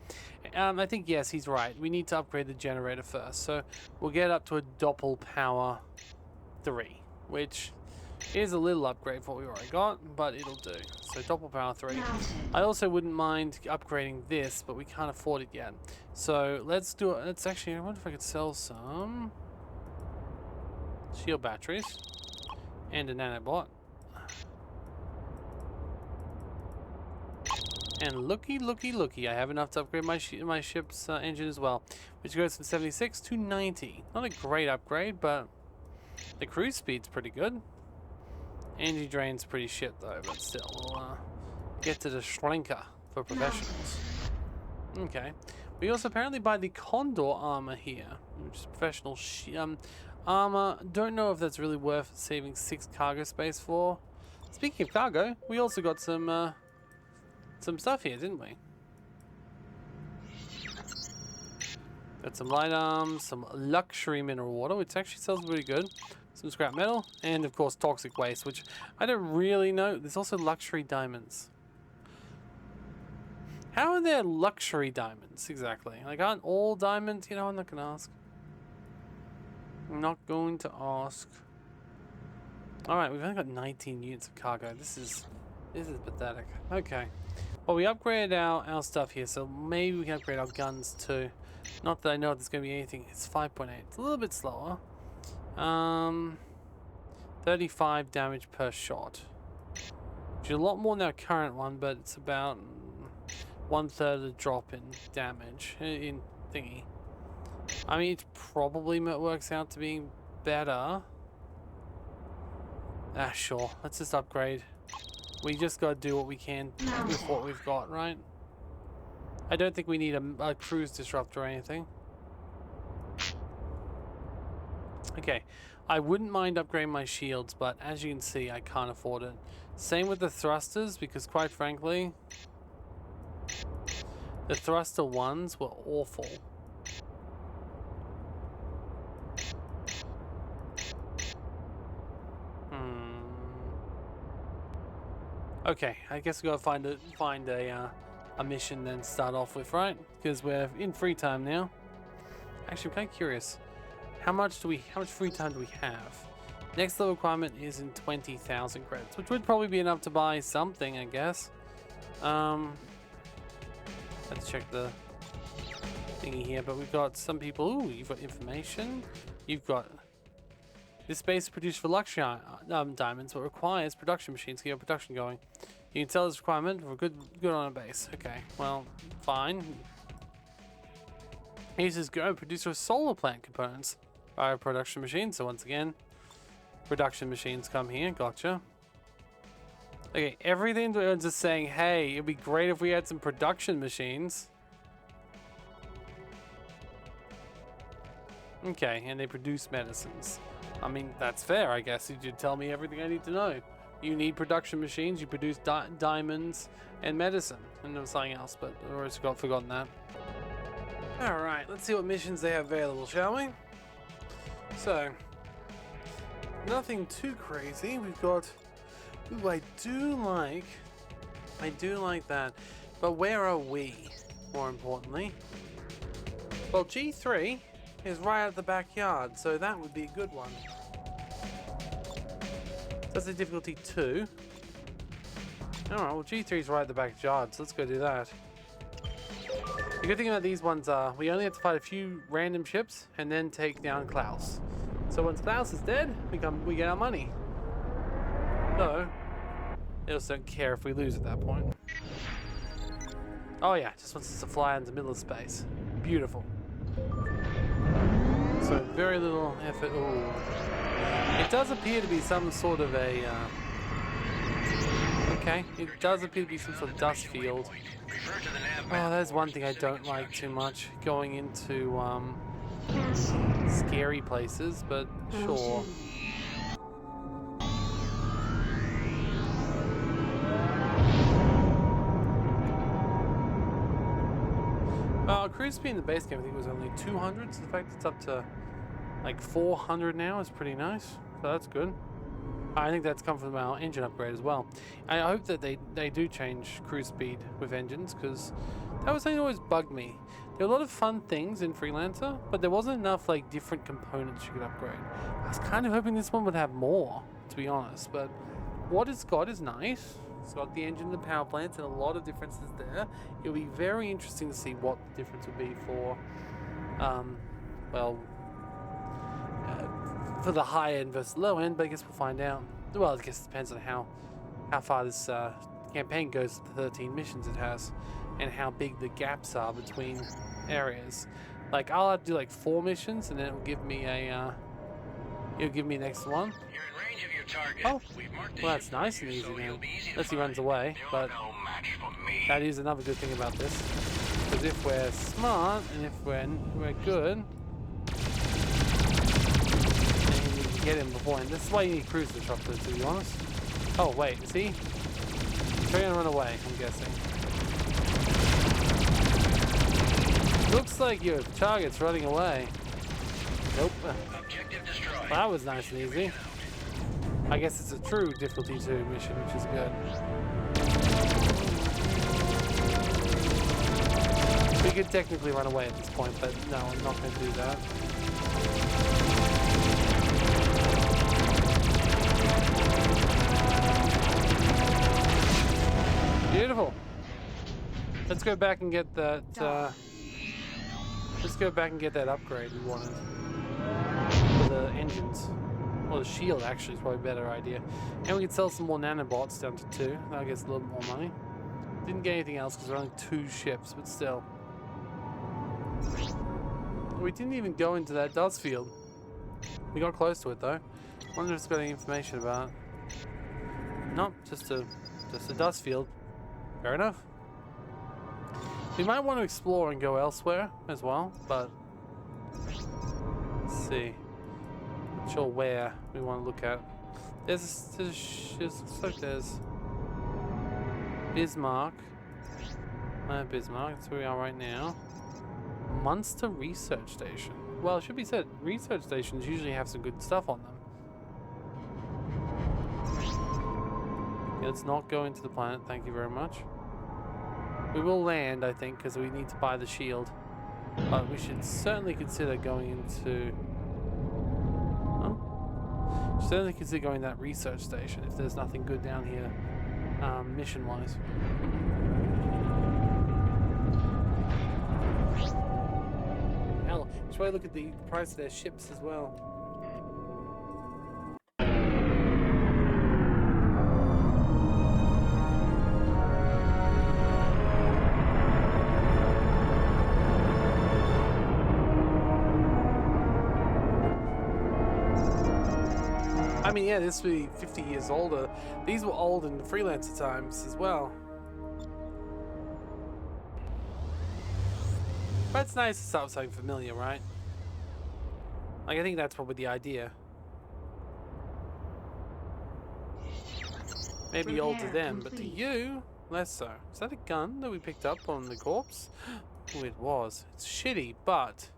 I think, yes, he's right. We need to upgrade the generator first. So we'll get up to a Doppel Power 3, which is a little upgrade for what we already got, but it'll do. So Doppel Power 3. I also wouldn't mind upgrading this, but we can't afford it yet. So let's do it. Let's actually, I wonder if I could sell some shield batteries and a nanobot. And looky, I have enough to upgrade my ship's engine as well, which goes from 76 to 90. Not a great upgrade, but the cruise speed's pretty good. Energy drain's pretty shit though, but still, we'll get to the Schlenker for professionals. Okay. We also apparently buy the Condor armor here, which is professional armor. Don't know if that's really worth saving 6 cargo space for. Speaking of cargo, we also got some stuff here, didn't we? Got some light arms, some luxury mineral water, which actually sells pretty good. Some scrap metal, and of course toxic waste, which I don't really know. There's also luxury diamonds. How are there luxury diamonds exactly? Like, aren't all diamonds? You know, I'm not gonna ask. I'm not going to ask. All right, we've only got 19 units of cargo. This is pathetic. Okay. Well, we upgraded our stuff here, so maybe we can upgrade our guns too. Not that I know if there's going to be anything. It's 5.8. It's a little bit slower. 35 damage per shot. Which is a lot more than our current one, but it's about 1/3 of the drop in damage in thingy. I mean, it probably works out to being better. Ah, sure. Let's just upgrade. We just gotta do what we can with what we've got, right? I don't think we need a cruise disruptor or anything. Okay, I wouldn't mind upgrading my shields, but as you can see, I can't afford it. Same with the thrusters, because quite frankly, the thruster ones were awful. Okay, I guess we gotta find a mission then start off with, right? Because we're in free time now. Actually, I'm kind of curious. How much free time do we have? Next level requirement is in 20,000 credits, which would probably be enough to buy something, I guess. Let's check the thingy here, but we've got some people. Ooh, you've got information. You've got this space is produced for luxury diamonds, but requires production machines to get production going. You can tell this requirement for good on a base. Okay, well, fine. Uses producer of solar plant components by a production machine. So once again, production machines come here. Gotcha. Okay, everything they're just saying, hey, it'd be great if we had some production machines. Okay, and they produce medicines. I mean, that's fair, I guess. You did tell me everything I need to know. You need production machines, you produce diamonds and medicine. And there was something else, but I always forgotten that. Alright, let's see what missions they have available, shall we? So, nothing too crazy. We've got... Ooh, I do like that. But where are we, more importantly? Well, G3 is right at the backyard, so that would be a good one. That's a difficulty 2. Alright, well G3 is right at the backyard, so let's go do that. The good thing about these ones are we only have to fight a few random ships and then take down Klaus. So once Klaus is dead, we get our money. So, they also don't care if we lose at that point. Oh yeah, just wants us to fly into the middle of space. Beautiful. So very little effort. Ooh. It does appear to be some sort of a... okay, it does appear to be some sort of dust field. Oh, that's one thing I don't like too much, going into scary places, but sure. Cruise speed in the base game I think was only 200, so the fact it's up to like 400 now is pretty nice, so that's good. I think that's come from our engine upgrade as well. I hope that they do change cruise speed with engines, because that was something that always bugged me. There were a lot of fun things in Freelancer, but there wasn't enough like different components you could upgrade. I was kind of hoping this one would have more, to be honest, but what it's got is nice. It's got the engine and the power plants and a lot of differences there. It'll be very interesting to see what the difference would be for, for the high end versus low end, but I guess we'll find out. Well, I guess it depends on how far this campaign goes with the 13 missions it has, and how big the gaps are between areas. Like, I'll have to do like 4 missions, and then it'll give me a, next one. Oh, well that's nice and easy then. Unless he runs away, but that is another good thing about this. Because if we're smart, and if we're good, then we can get him beforehand. This is why you need cruise disruptors, to be honest. Oh wait, see? He's trying to run away, I'm guessing. Looks like your target's running away. Nope. Well, that was nice and easy. I guess it's a true difficulty 2 mission, which is good. We could technically run away at this point, but no, I'm not going to do that. Beautiful. Let's go back and get that. Let's go back and get that upgrade we wanted for the engines. Well, the shield actually is probably a better idea. And we can sell some more nanobots down to 2. That'll get us a little more money. Didn't get anything else because there are only 2 ships, but still. We didn't even go into that dust field. We got close to it though. Wonder if it's got any information about it. Nope, just a Just a dust field. Fair enough. We might want to explore and go elsewhere as well, but let's see. Not sure where we want to look at. There's looks like there's Bismarck. Bismarck, that's where we are right now. Munster Research Station. Well, it should be said, research stations usually have some good stuff on them. Okay, let's not go into the planet, thank you very much. We will land, I think, because we need to buy the shield. But we should certainly consider going into... Oh? Certainly consider going to that research station if there's nothing good down here, mission-wise. Hell, should probably look at the price of their ships as well. I mean, yeah, this will be 50 years older. These were old in the Freelancer times as well. But it's nice to start with something familiar, right? Like, I think that's probably the idea. Maybe old to them, but to you, less so. Is that a gun that we picked up on the corpse? Oh, it was. It's shitty, but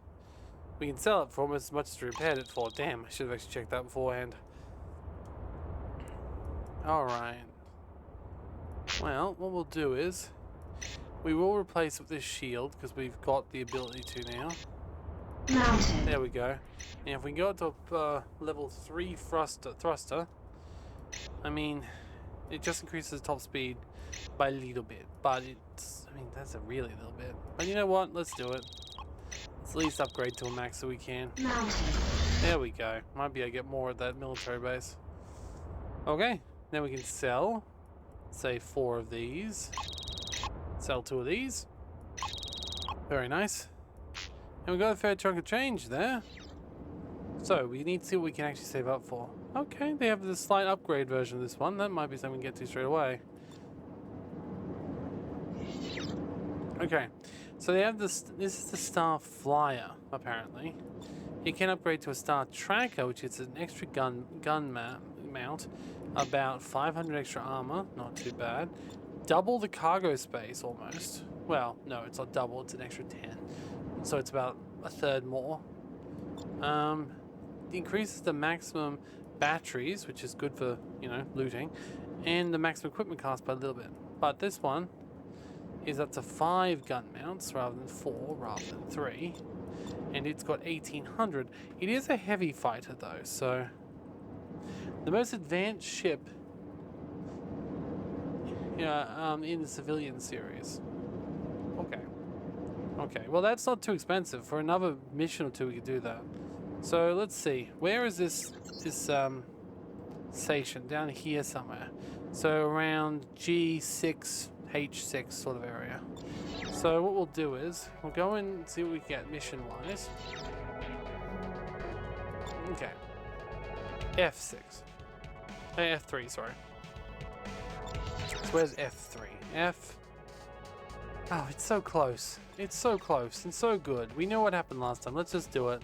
we can sell it for almost as much as we repaired it for. Damn, I should have actually checked that beforehand. Alright. Well, what we'll do is we will replace it with this shield because we've got the ability to now. Mounted. There we go. And if we go to level 3 thruster, I mean, it just increases the top speed by a little bit. But it's, I mean, that's a really little bit. But you know what? Let's do it. Let's at least upgrade to a max so we can. Mounted. There we go. Might be I get more at that military base. Okay. Then we can sell, say 4 of these, sell 2 of these, very nice, and we got a fair chunk of change there. So we need to see what we can actually save up for. Okay, they have the slight upgrade version of this one, that might be something we can get to straight away. Okay, so they have this is the Star Flyer, apparently. You can upgrade to a Star Tracker, which is an extra gun mount. About 500 extra armor, not too bad. Double the cargo space almost. Well, no, it's not double, it's an extra 10. So it's about a third more. Increases the maximum batteries, which is good for, you know, looting. And the maximum equipment cost by a little bit. But this one is up to 5 gun mounts rather than 4, rather than 3. And it's got 1800. It is a heavy fighter though, so... The most advanced ship in the civilian series. Okay. Okay, well that's not too expensive. For another mission or 2 we could do that. So let's see. Where is this station? Down here somewhere. So around G6, H6 sort of area. So what we'll do is, we'll go and see what we get mission-wise. Okay. F6. F3, sorry. So where's F3? F... Oh, it's so close. It's so close and so good. We know what happened last time. Let's just do it.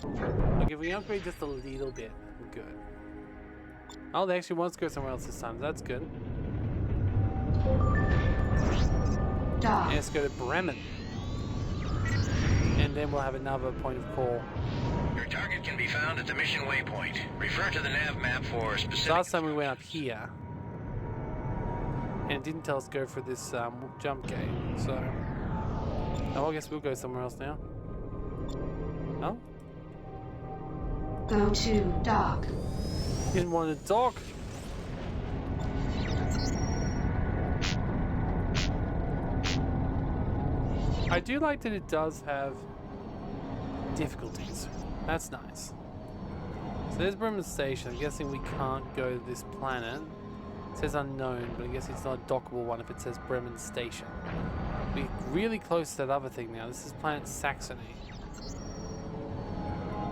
Like, if we upgrade just a little bit, we're good. Oh, they actually want us to go somewhere else this time. That's good. Yeah, let's go to Bremen. And then we'll have another point of call. Your target can be found at the mission waypoint. Refer to the nav map for specific... Last time we went up here. And it didn't tell us to go for this jump gate, so... Oh, I guess we'll go somewhere else now. No? Go to dock. Didn't want to dock. I do like that it does have difficulties. That's nice. So there's Bremen Station. I'm guessing we can't go to this planet. It says unknown, but I guess it's not a dockable one if it says Bremen Station. We're really close to that other thing now. This is planet Saxony.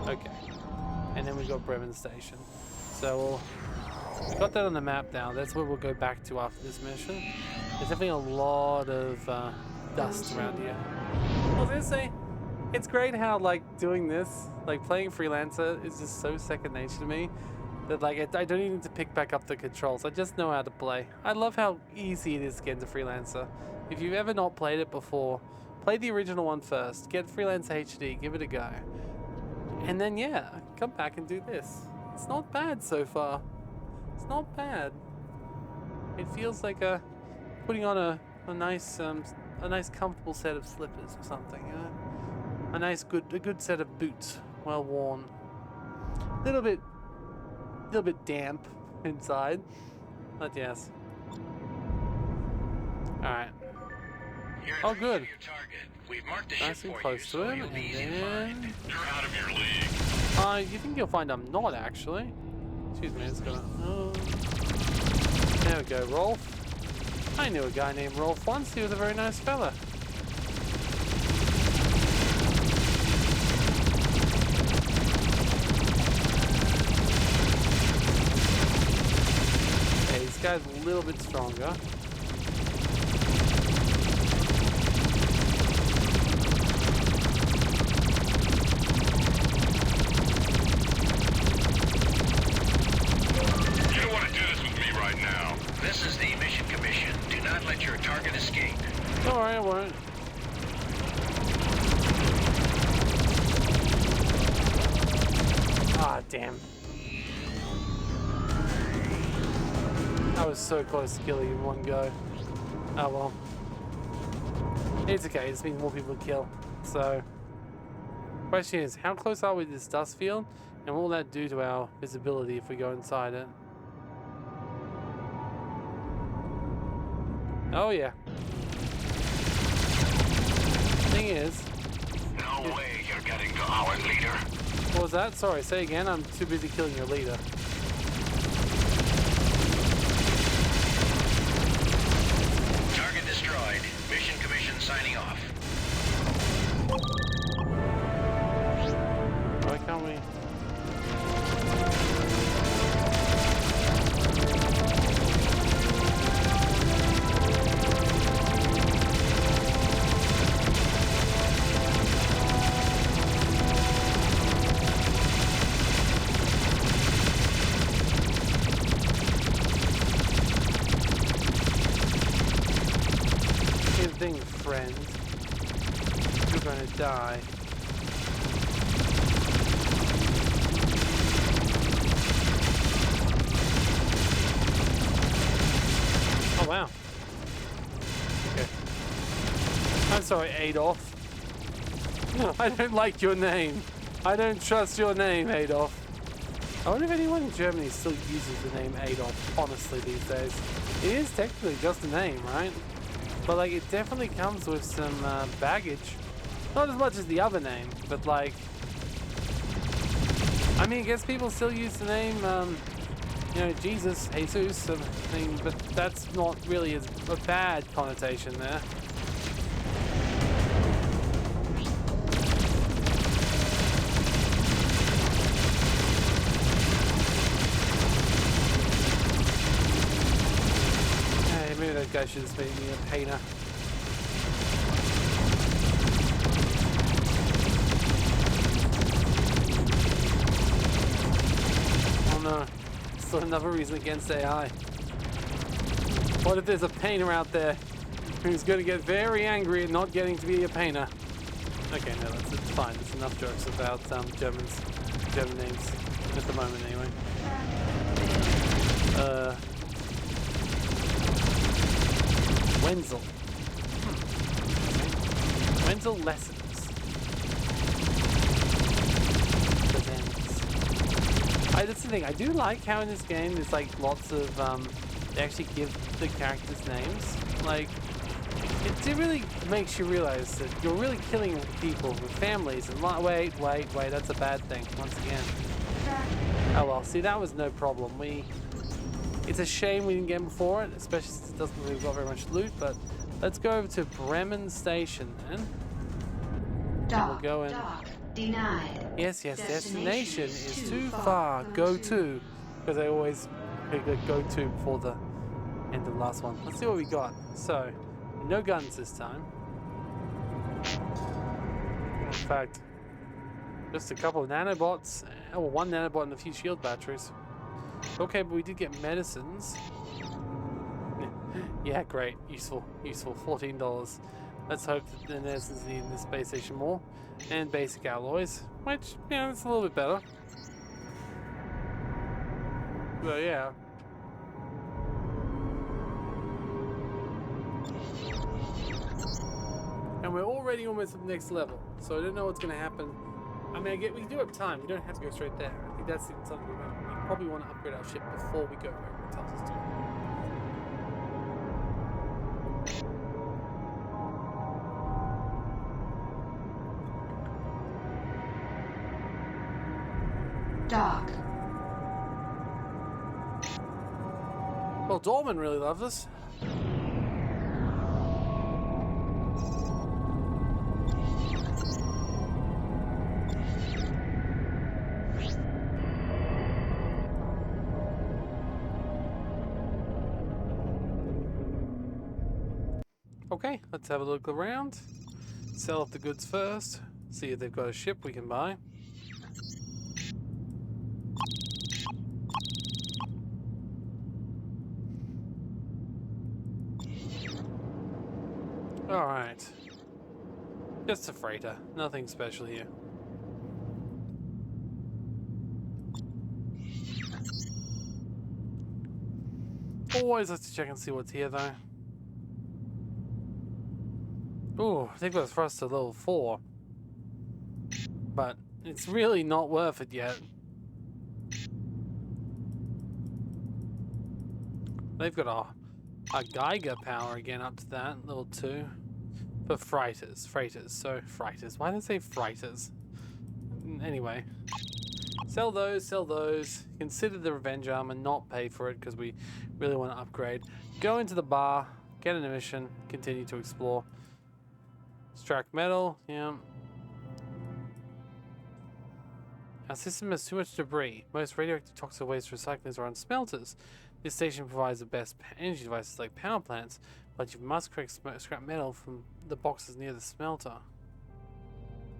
Okay. and then we got Bremen Station. So we've got that on the map now. That's where we'll go back to after this mission. There's definitely a lot of dust around here. I was gonna say, it's great how like doing this, like playing Freelancer, is just so second nature to me that like I don't even need to pick back up the controls. I just know how to play. I love how easy it is to get into Freelancer. If you've ever not played it before, play the original one first. Get Freelancer HD, give it a go, and then yeah, come back and do this. It's not bad so far. It's not bad. It feels like putting on a nice comfortable set of slippers or something. You know? A good set of boots, well worn. A little bit damp inside, but yes. All right. Oh, good. Nice and close to him, and then. You're out of your league. You think you'll find I'm not actually. Excuse me, it's gonna. Oh. There we go, Rolf. I knew a guy named Rolf once. He was a very nice fella. Okay, this guy's a little bit stronger. This is the mission commission. Do not let your target escape. Don't worry, I won't. Ah, damn. I was so close to killing in one go. Oh well. It's okay, it just means more people to kill. So, question is, how close are we to this dust field? And what will that do to our visibility if we go inside it? Oh yeah. Thing is, no way you're getting to our leader. What was that? Sorry, say again. I'm too busy killing your leader. Target destroyed. Mission commission signing off. Why can't we? Friend, you're gonna die. Oh wow. Okay. I'm sorry, Adolf. No, I don't like your name. I don't trust your name, Adolf. I wonder if anyone in Germany still uses the name Adolf, honestly, these days. It is technically just a name, right? But like, it definitely comes with some baggage. Not as much as the other name, but like, I mean, I guess people still use the name, you know, Jesus, thing, but that's not really a bad connotation there. Maybe that guy should have made me a painter. Oh no, still another reason against AI. What if there's a painter out there who's going to get very angry at not getting to be a painter? Okay, no, it's fine. There's enough jokes about German names at the moment anyway. Wenzel. Wenzel lessons. That's the thing. I do like how in this game there's like lots of they actually give the characters names. Like, it really makes you realize that you're really killing people with families. And wait, that's a bad thing. Once again. Oh well. See, that was no problem. It's a shame we didn't get him before it, especially since it doesn't really got very much loot, but let's go over to Bremen Station then. Dock, we'll go in. denied. Yes, destination is too far. Go to. Because I always pick a go to before the end of the last one. Let's see what we got. So, no guns this time. In fact, just a couple of nanobots. Oh, one nanobot and a few shield batteries. Okay, but we did get medicines. Yeah, great. Useful. $14. Let's hope that the medicines need in the space station more. And basic alloys, which, yeah, it's a little bit better. But yeah. And we're already almost at the next level, so I don't know what's going to happen. I mean, we do have time. We don't have to go straight there. I think that's something we probably want to upgrade our ship before we go wherever it tells us to. Dock. Well, Dorman really loves us. Okay, let's have a look around. Sell off the goods first. See if they've got a ship we can buy. Alright. Just a freighter. Nothing special here. Always like to check and see what's here though. Ooh, they've got a thruster level 4. But it's really not worth it yet. They've got a Geiger power again up to that, level 2. But freighters. So freighters. Why did I say freighters? Anyway. Sell those. Consider the revenge armor, not pay for it because we really want to upgrade. Go into the bar, get an emission, continue to explore. Extract metal, yeah. Our system has too much debris. Most radioactive toxic waste recyclers are on smelters. This station provides the best energy devices like power plants, but you must collect scrap metal from the boxes near the smelter.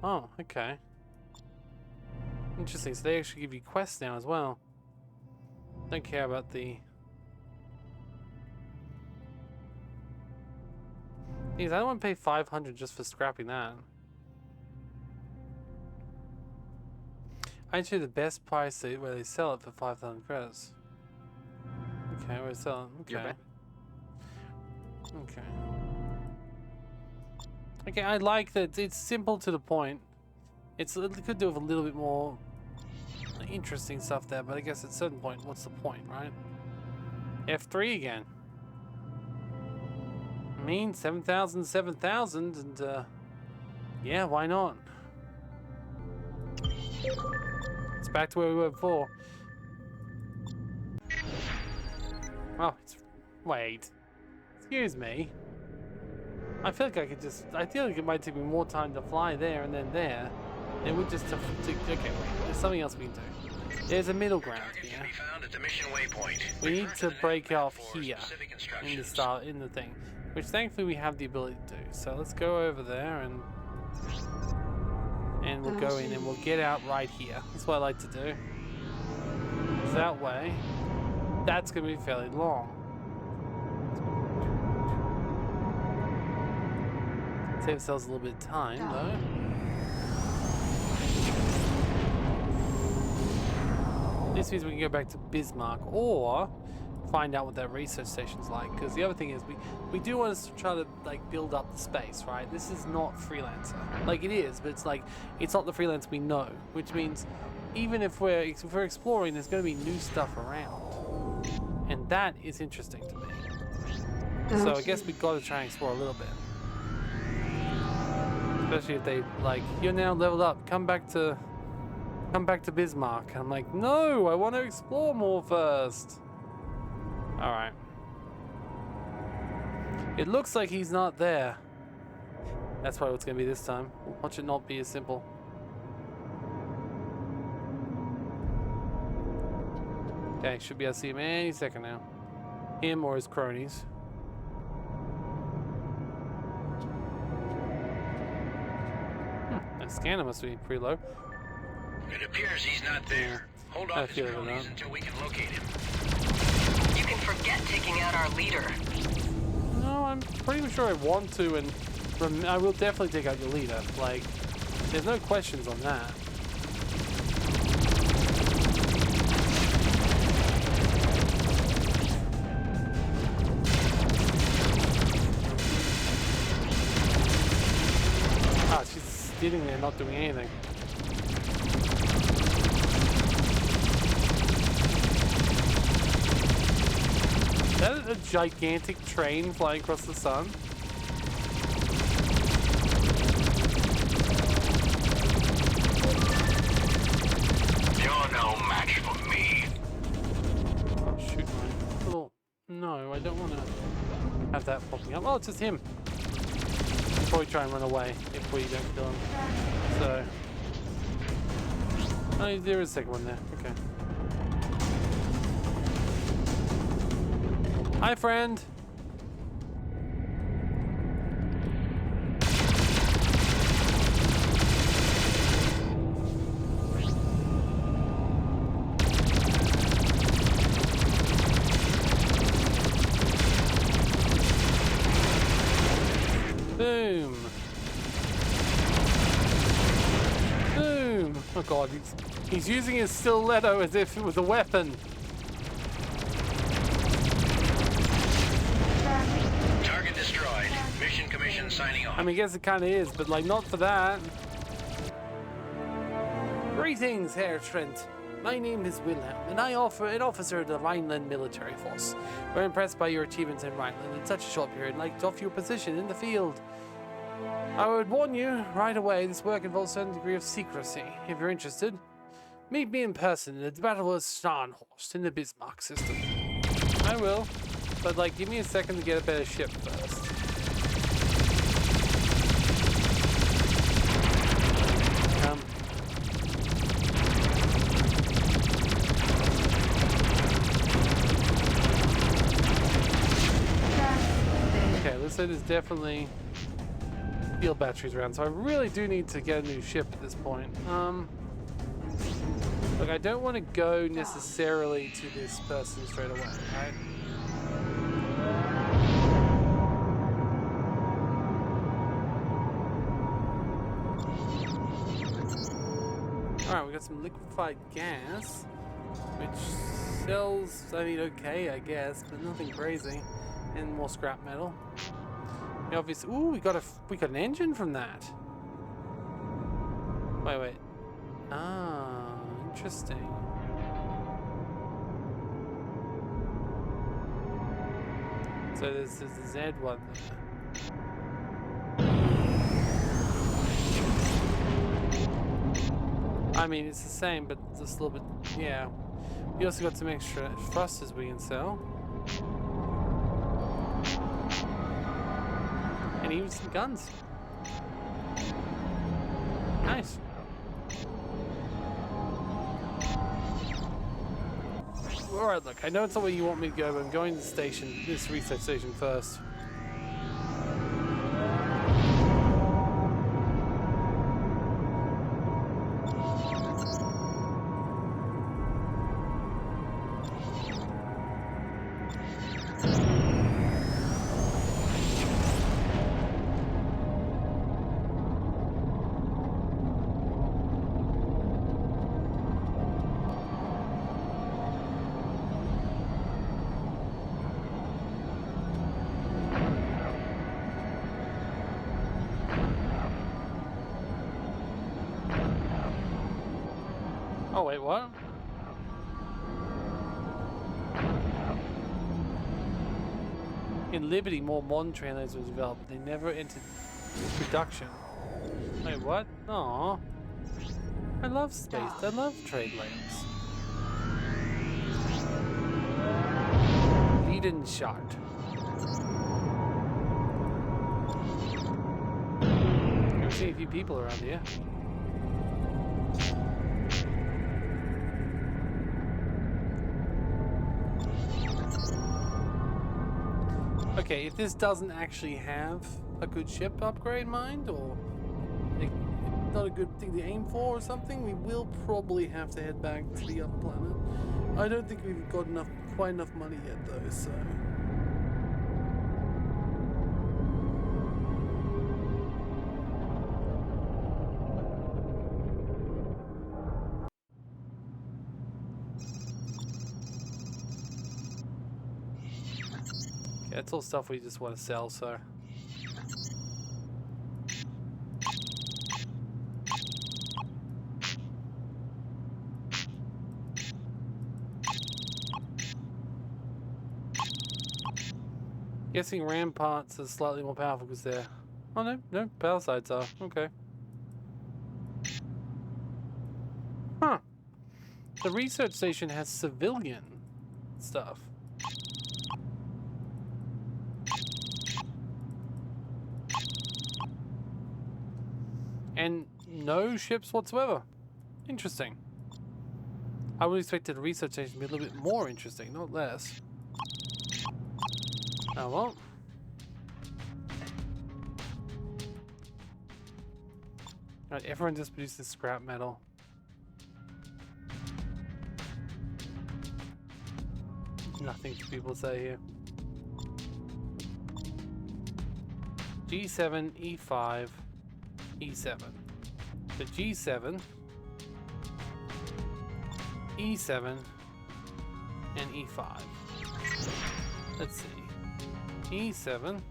Oh, okay. Interesting, so they actually give you quests now as well. Don't care about the... Geez, I don't want to pay 500 just for scrapping that. Actually, the best price where they sell it for 5,000 credits. Okay, we're selling. Okay. Okay. Okay, I like that it's simple to the point. It could do with a little bit more interesting stuff there, but I guess at a certain point, what's the point, right? F3 again. I mean, 7,000, and yeah, why not? It's back to where we were before. Oh, wait. Excuse me. I feel like I feel like it might take me more time to fly there and then there. It would just okay, wait, there's something else we can do. There's a middle ground here. We need to break off here in the thing, which thankfully we have the ability to do. So let's go over there and we'll go in and we'll get out right here. That's what I like to do. That way, that's going to be fairly long. Save ourselves a little bit of time, though. This means we can go back to Bismarck or find out what that research station's like. Because the other thing is, we do want to try to like build up the space, right? This is not Freelancer. Like it is, but it's like it's not the Freelancer we know. Which means even if we're exploring, there's going to be new stuff around, and that is interesting to me. So I guess we've got to try and explore a little bit. Especially if they like, you're now leveled up, come back to Bismarck. And I'm like, no, I want to explore more first. Alright. It looks like he's not there. That's probably what's going to be this time. Watch it not be as simple. Okay, should be able to see him any second now. Him or his cronies. That scanner must be pretty low. It appears he's not there. Hold off his cronies until we can locate him. You can forget taking out our leader. No, I'm pretty sure I want to, and I will definitely take out your leader. Like, there's no questions on that. Ah, she's sitting there not doing anything. Is that a gigantic train flying across the sun? You're no match for me. Oh, shoot, my little... No, I don't want to have that popping up. Oh, it's just him. I'll probably try and run away if we don't kill him. So... Oh, there is a second one there. Okay. Hi, friend. Boom. Boom. Oh god, he's using his stiletto as if it was a weapon. Target destroyed. Mission commission signing off. I mean, I guess it kind of is, but like not for that. Greetings, Herr Trent. My name is Wilhelm, and I offer an officer of the Rhineland military force. We're impressed by your achievements in Rhineland in such a short period and like to offer you a position in the field. I would warn you right away, this work involves a certain degree of secrecy. If you're interested, meet me in person at the Battle of Starnhorst in the Bismarck system. I will, but like, give me a second to get a better ship first. Okay, let's say there's definitely field batteries around, so I really do need to get a new ship at this point. Look, I don't want to go necessarily to this person straight away, right? Alright, we got some liquefied gas, which sells, I mean, okay, I guess, but nothing crazy. And more scrap metal. Obviously, ooh, we got an engine from that. Wait. Ah, interesting. So there's the Z one there. I mean, it's the same, but just a little bit, yeah. We also got some extra thrusters we can sell. And even some guns. Nice. Alright, look, I know it's not where you want me to go, but I'm going to the station, this research station first. Oh wait, what? In Liberty, more modern train layers were developed. They never entered production. Wait, what? Aww. I love space. I love trade layers. Lead-in shot. I've seen a few people around here. Okay, if this doesn't actually have a good ship upgrade mind, or like, not a good thing to aim for or something, we will probably have to head back to the other planet. I don't think we've got quite enough money yet though, so... Okay, that's all stuff we just want to sell, so... Guessing ram parts are slightly more powerful because they're... Oh no, power sides are. Okay. Huh. The research station has civilian stuff. And no ships whatsoever. Interesting. I would expect the research station to be a little bit more interesting, not less. Oh well. Right, everyone just produces scrap metal. Nothing for people to say here. G7, E5, E7. The G7, E7, and E5. Let's see. E7,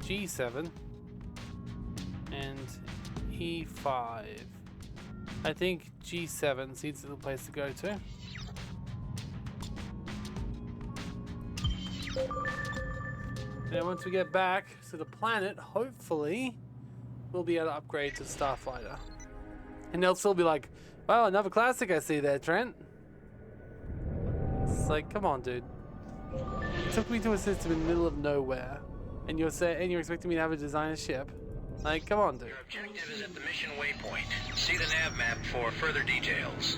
G7, and E5. I think G7 seems the place to go to. And once we get back to the planet, hopefully, we'll be able to upgrade to Starfighter. And they'll still be like, wow, another classic I see there, Trent. It's like, come on, dude. You took me to a system in the middle of nowhere, and you're expecting me to have a design a ship. Like, come on, dude. Your objective is at the mission waypoint. See the nav map for further details.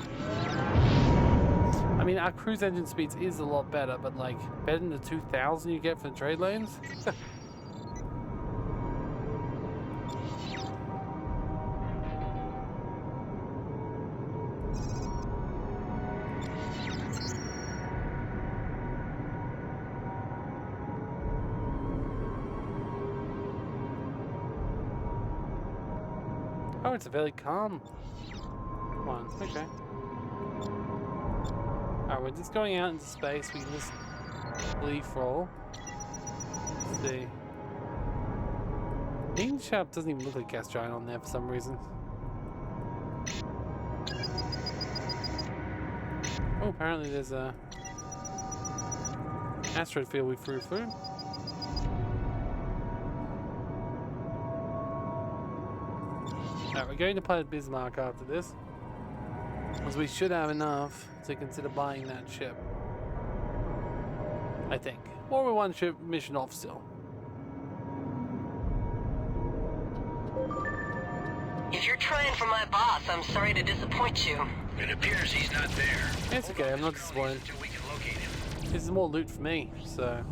I mean, our cruise engine speeds is a lot better, but like, better than the 2,000 you get for the trade lanes? Oh, it's a very calm one. Okay. Alright, we're just going out into space. We can just leave roll. Let's see. Being sharp doesn't even look like gas giant on there for some reason. Oh, apparently there's a asteroid field we flew through. Alright, we're going to play Bismarck after this, because we should have enough to consider buying that ship. I think. Or we're one ship mission off still. If you're trying for my boss, I'm sorry to disappoint you. It appears he's not there. It's okay, I'm not disappointed. Until we can locate him. This is more loot for me, so...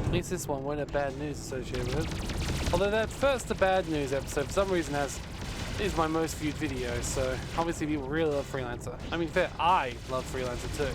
At least this one won't have bad news associated with it. Although that first the bad news episode for some reason is my most viewed video, so obviously people really love Freelancer. I mean fair, I love Freelancer too.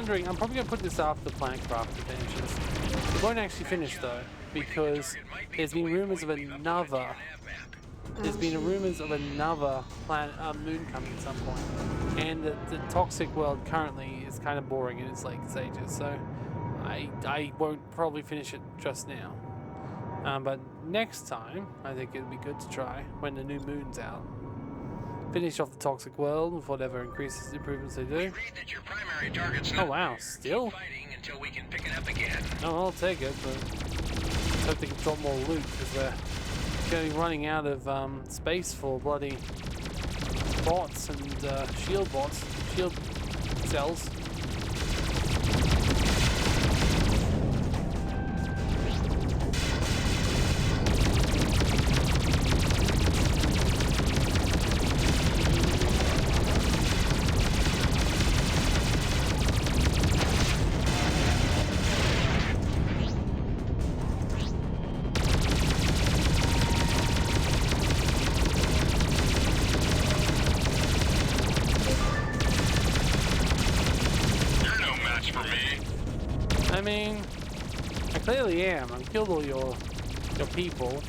I'm probably going to put this after the Plancraft Adventures. It won't actually finish though, because there's been rumors of another planet, moon coming at some point. And the toxic world currently is kind of boring in its late stages, so I won't probably finish it just now. But next time, I think it would be good to try when the new moon's out. Finish off the toxic world with whatever increases improvements they do. Read that your primary target's Oh not wow, there. still? Keep fighting until we can pick it up again. Oh, I'll take it, but hope they can drop more loot because we're going to be running out of space for bloody bots and shield cells. I mean, I clearly am. I've killed all your people.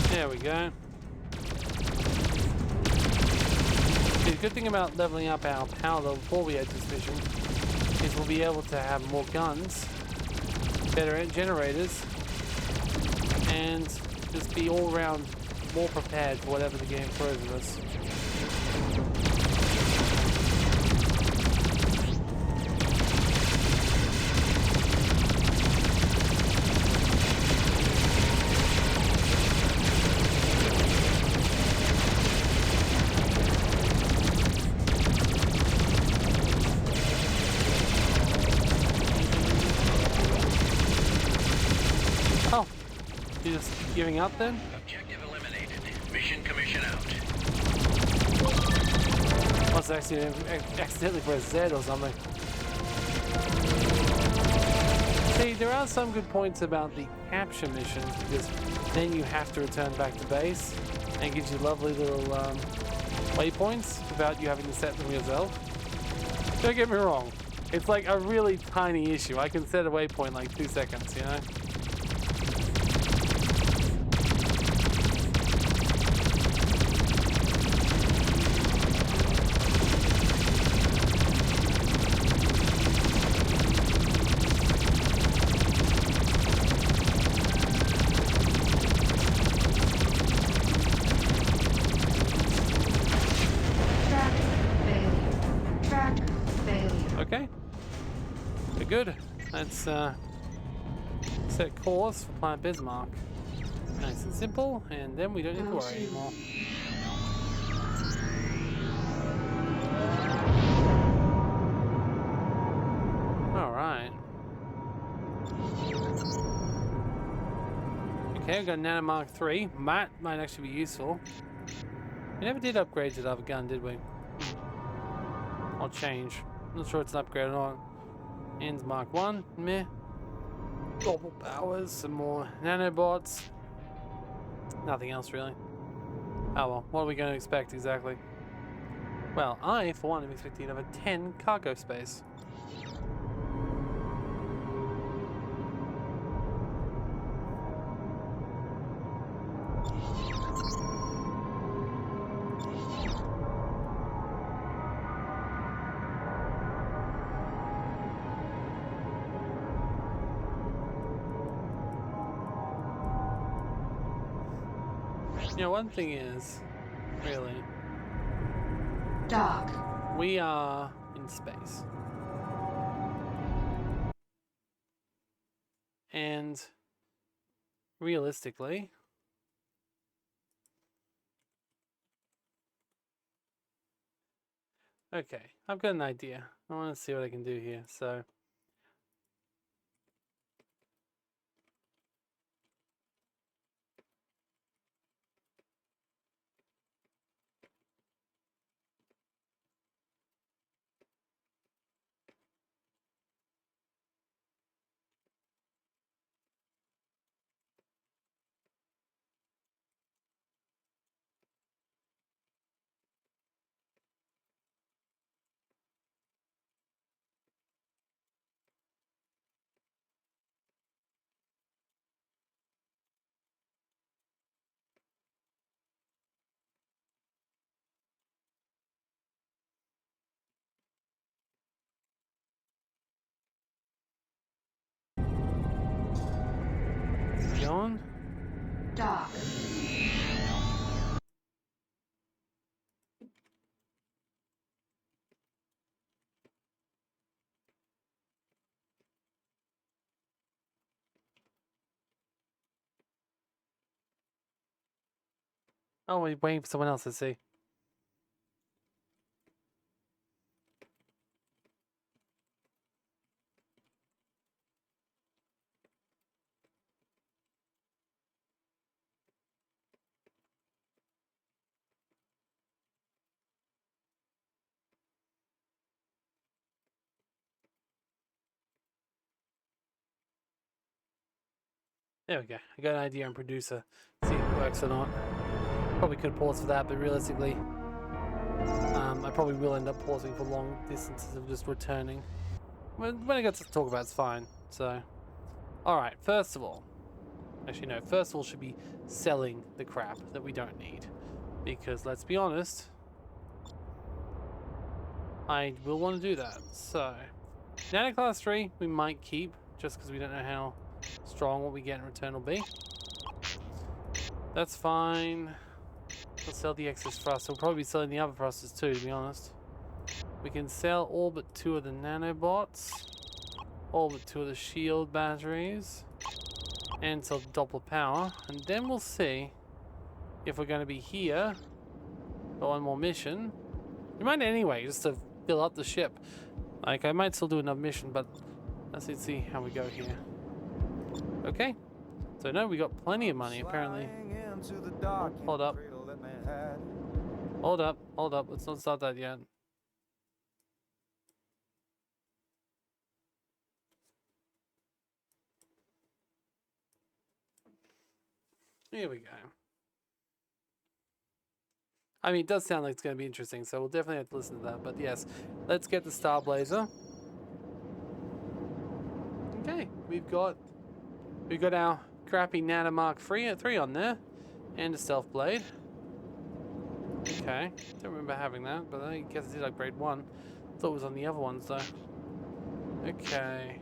There we go. The good thing about leveling up our power level before we enter this mission is we'll be able to have more guns, better generators, and just be all around more prepared for whatever the game throws at us. You just giving up then? Objective eliminated. Mission commission out. Must accidentally press Z or something. See, there are some good points about the capture missions because then you have to return back to base and it gives you lovely little waypoints without you having to set them yourself. Don't get me wrong, it's like a really tiny issue. I can set a waypoint like 2 seconds, you know? Okay, we're good. Let's set course for Planet Bismarck. Nice and simple, and then we don't need to worry anymore. Alright. Okay, I've got Nanomark 3. Might actually be useful. We never did upgrade to the other gun, did we? Or change. Not sure it's an upgrade or not. Ends Mark 1, meh. Global powers, some more nanobots. Nothing else really. Oh well, what are we going to expect exactly? Well, I, for one, am expecting another 10 cargo space. You know, one thing is, really, Doc. We are in space. And realistically, okay, I've got an idea. I want to see what I can do here. So going? Dock. Oh, we're waiting for someone else to see. There we go. I got an idea on producer. See if it works or not. Probably could pause for that, but realistically, I probably will end up pausing for long distances of just returning. When I get to talk about it's fine. So, alright, first of all, actually no, first of all should be selling the crap that we don't need. Because let's be honest, I will want to do that. So, Nano Class 3 we might keep, just because we don't know how strong what we get in return will be. That's fine. We'll sell the excess thrust. We'll probably be selling the other thrusters too, to be honest. We can sell all but 2 of the nanobots, all but 2 of the shield batteries, and sell Doppler power, and then we'll see if we're going to be here for one more mission. We might anyway, just to fill up the ship. Like, I might still do another mission, but let's see how we go here. Okay, so no, we got plenty of money apparently. Oh, hold up. Hold up, let's not start that yet. Here we go. I mean, it does sound like it's going to be interesting, so we'll definitely have to listen to that. But yes, let's get the Star Blazer. Okay, we've got our crappy Nano Mark 3 on there, and a Stealth Blade. Okay, don't remember having that, but I guess I did upgrade one. Thought it was on the other ones though. Okay.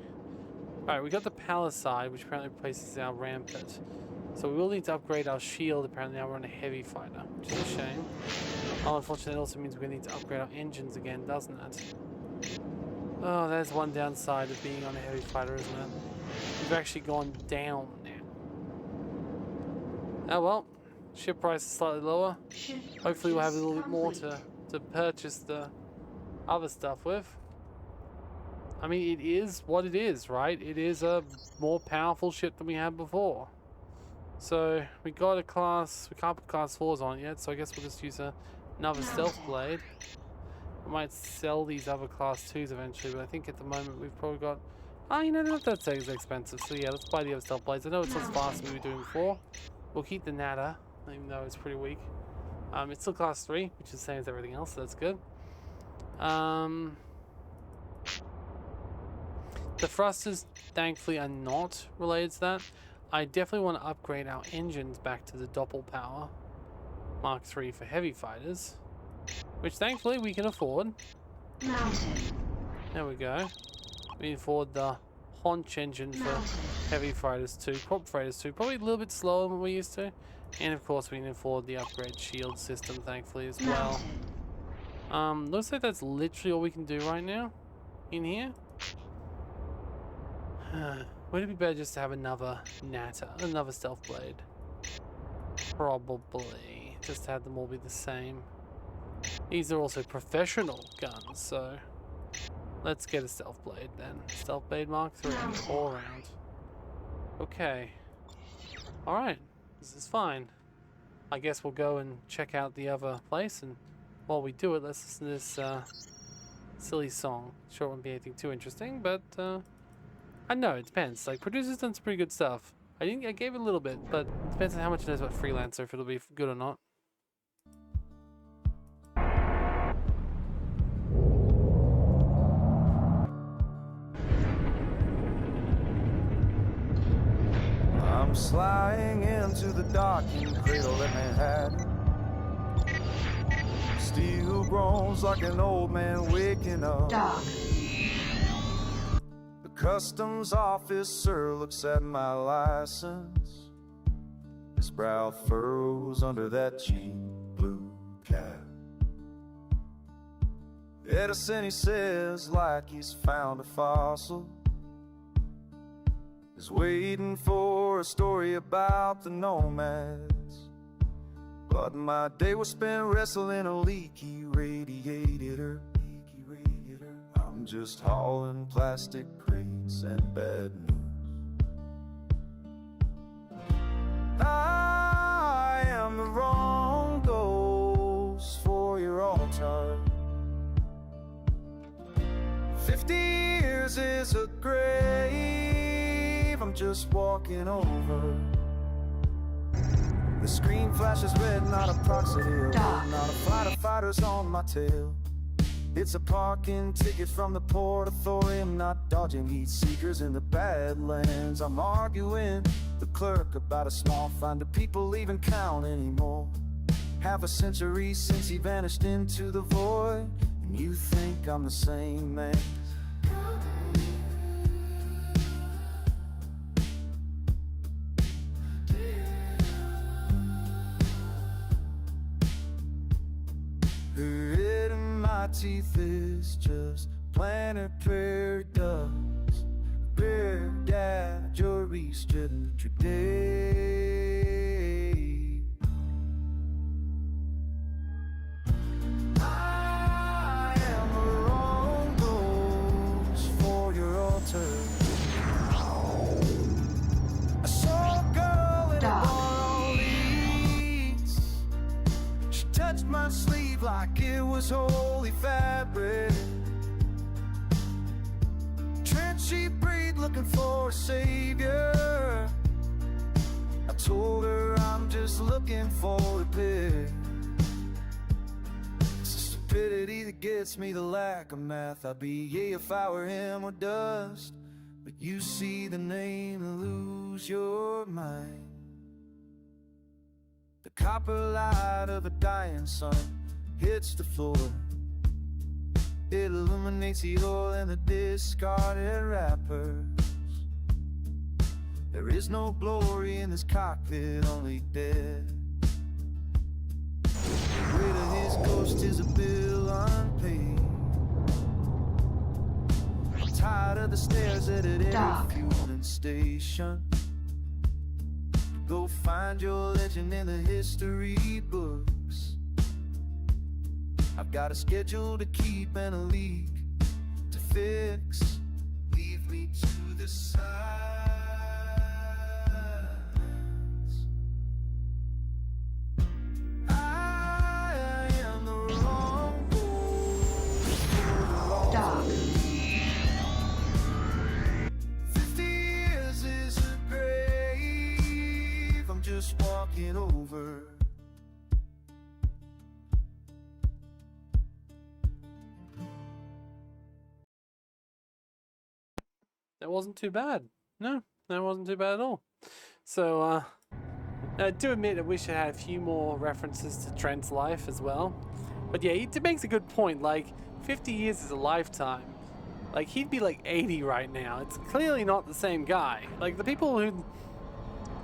Alright, we got the Palisade, which apparently replaces our Rampart. So we will need to upgrade our shield. Apparently now we're on a heavy fighter, which is a shame. Oh, unfortunately, it also means we need to upgrade our engines again, doesn't it? Oh, there's one downside of being on a heavy fighter, isn't it? We've actually gone down now. Oh well, ship price is slightly lower. Hopefully we'll have a little bit more to purchase the other stuff with. I mean, it is what it is, right? It is a more powerful ship than we had before. So we got a class, we can't put class 4s on it yet, so I guess we'll just use another Stealth Blade. We might sell these other class 2s eventually, but I think at the moment we've probably got... Oh, you know, they're not that expensive, so yeah, let's buy the other Stealth Blades. I know it's not as fast as we were doing before. We'll keep the Nata, even though it's pretty weak. It's still class 3, which is the same as everything else, so that's good. The thrusters, thankfully, are not related to that. I definitely want to upgrade our engines back to the Doppler power Mark 3 for heavy fighters, which thankfully we can afford. Mounted. There we go. We can afford the Haunch engine for heavy fighters too, prop freighters too. Probably a little bit slower than we used to. And of course we can afford the upgrade shield system, thankfully, as well. Looks like that's literally all we can do right now in here. Would it be better just to have another Nata, another Stealth Blade? Probably. Just to have them all be the same. These are also professional guns, so let's get a Stealth Blade then. Stealth Blade Mark 3 all around. Okay. Alright. This is fine. I guess we'll go and check out the other place, and while we do it, let's listen to this silly song. Sure it won't be anything too interesting, but I know, it depends. Like, producer's done some pretty good stuff. I gave it a little bit, but it depends on how much it knows about Freelancer, if it'll be good or not. I'm sliding into the docking cradle at Manhattan. Steel groans like an old man waking up. Dock. The customs officer looks at my license. His brow furrows under that cheap blue cap. Edison, he says, like he's found a fossil, is waiting for a story about the nomads. But my day was spent wrestling a leaky radiator. I'm just hauling plastic crates and bad news. I am the wrong ghost for your altar. 50 years is a grave I'm just walking over. The screen flashes red, not a proxy deal, not a flight of fighters on my tail. It's a parking ticket from the Port Authority. I'm not dodging heat seekers in the Badlands. I'm arguing the clerk about a small fine. Do people even count anymore? Half a century since he vanished into the void, and you think I'm the same man? Red in my teeth is just planet prairie dust. Bear dad, your Easter today. I am the wrong ghost for your altar. I saw a girl in a borrowed leads. She touched my sleeve like it was holy fabric. Trent, she breathed looking for a savior. I told her I'm just looking for a pick. It's the stupidity that gets me, the lack of math. I'd be yea if I were him or dust, but you see the name and lose your mind. The copper light of a dying sun hits the floor. It illuminates the oil and the discarded wrappers. There is no glory in this cockpit, only death. The weight of his ghost is a bill unpaid. I'm tired of the stairs at every fueling station. Go find your legend in the history books. I've got a schedule to keep and a leak to fix. Leave me to the sides. I am the wrong Dog. 50 years is a grave I'm just walking over. That wasn't too bad. No, that wasn't too bad at all. So, I do admit I wish I had a few more references to Trent's life as well. But yeah, it makes a good point. Like, 50 years is a lifetime. Like, he'd be like 80 right now. It's clearly not the same guy. Like, the people who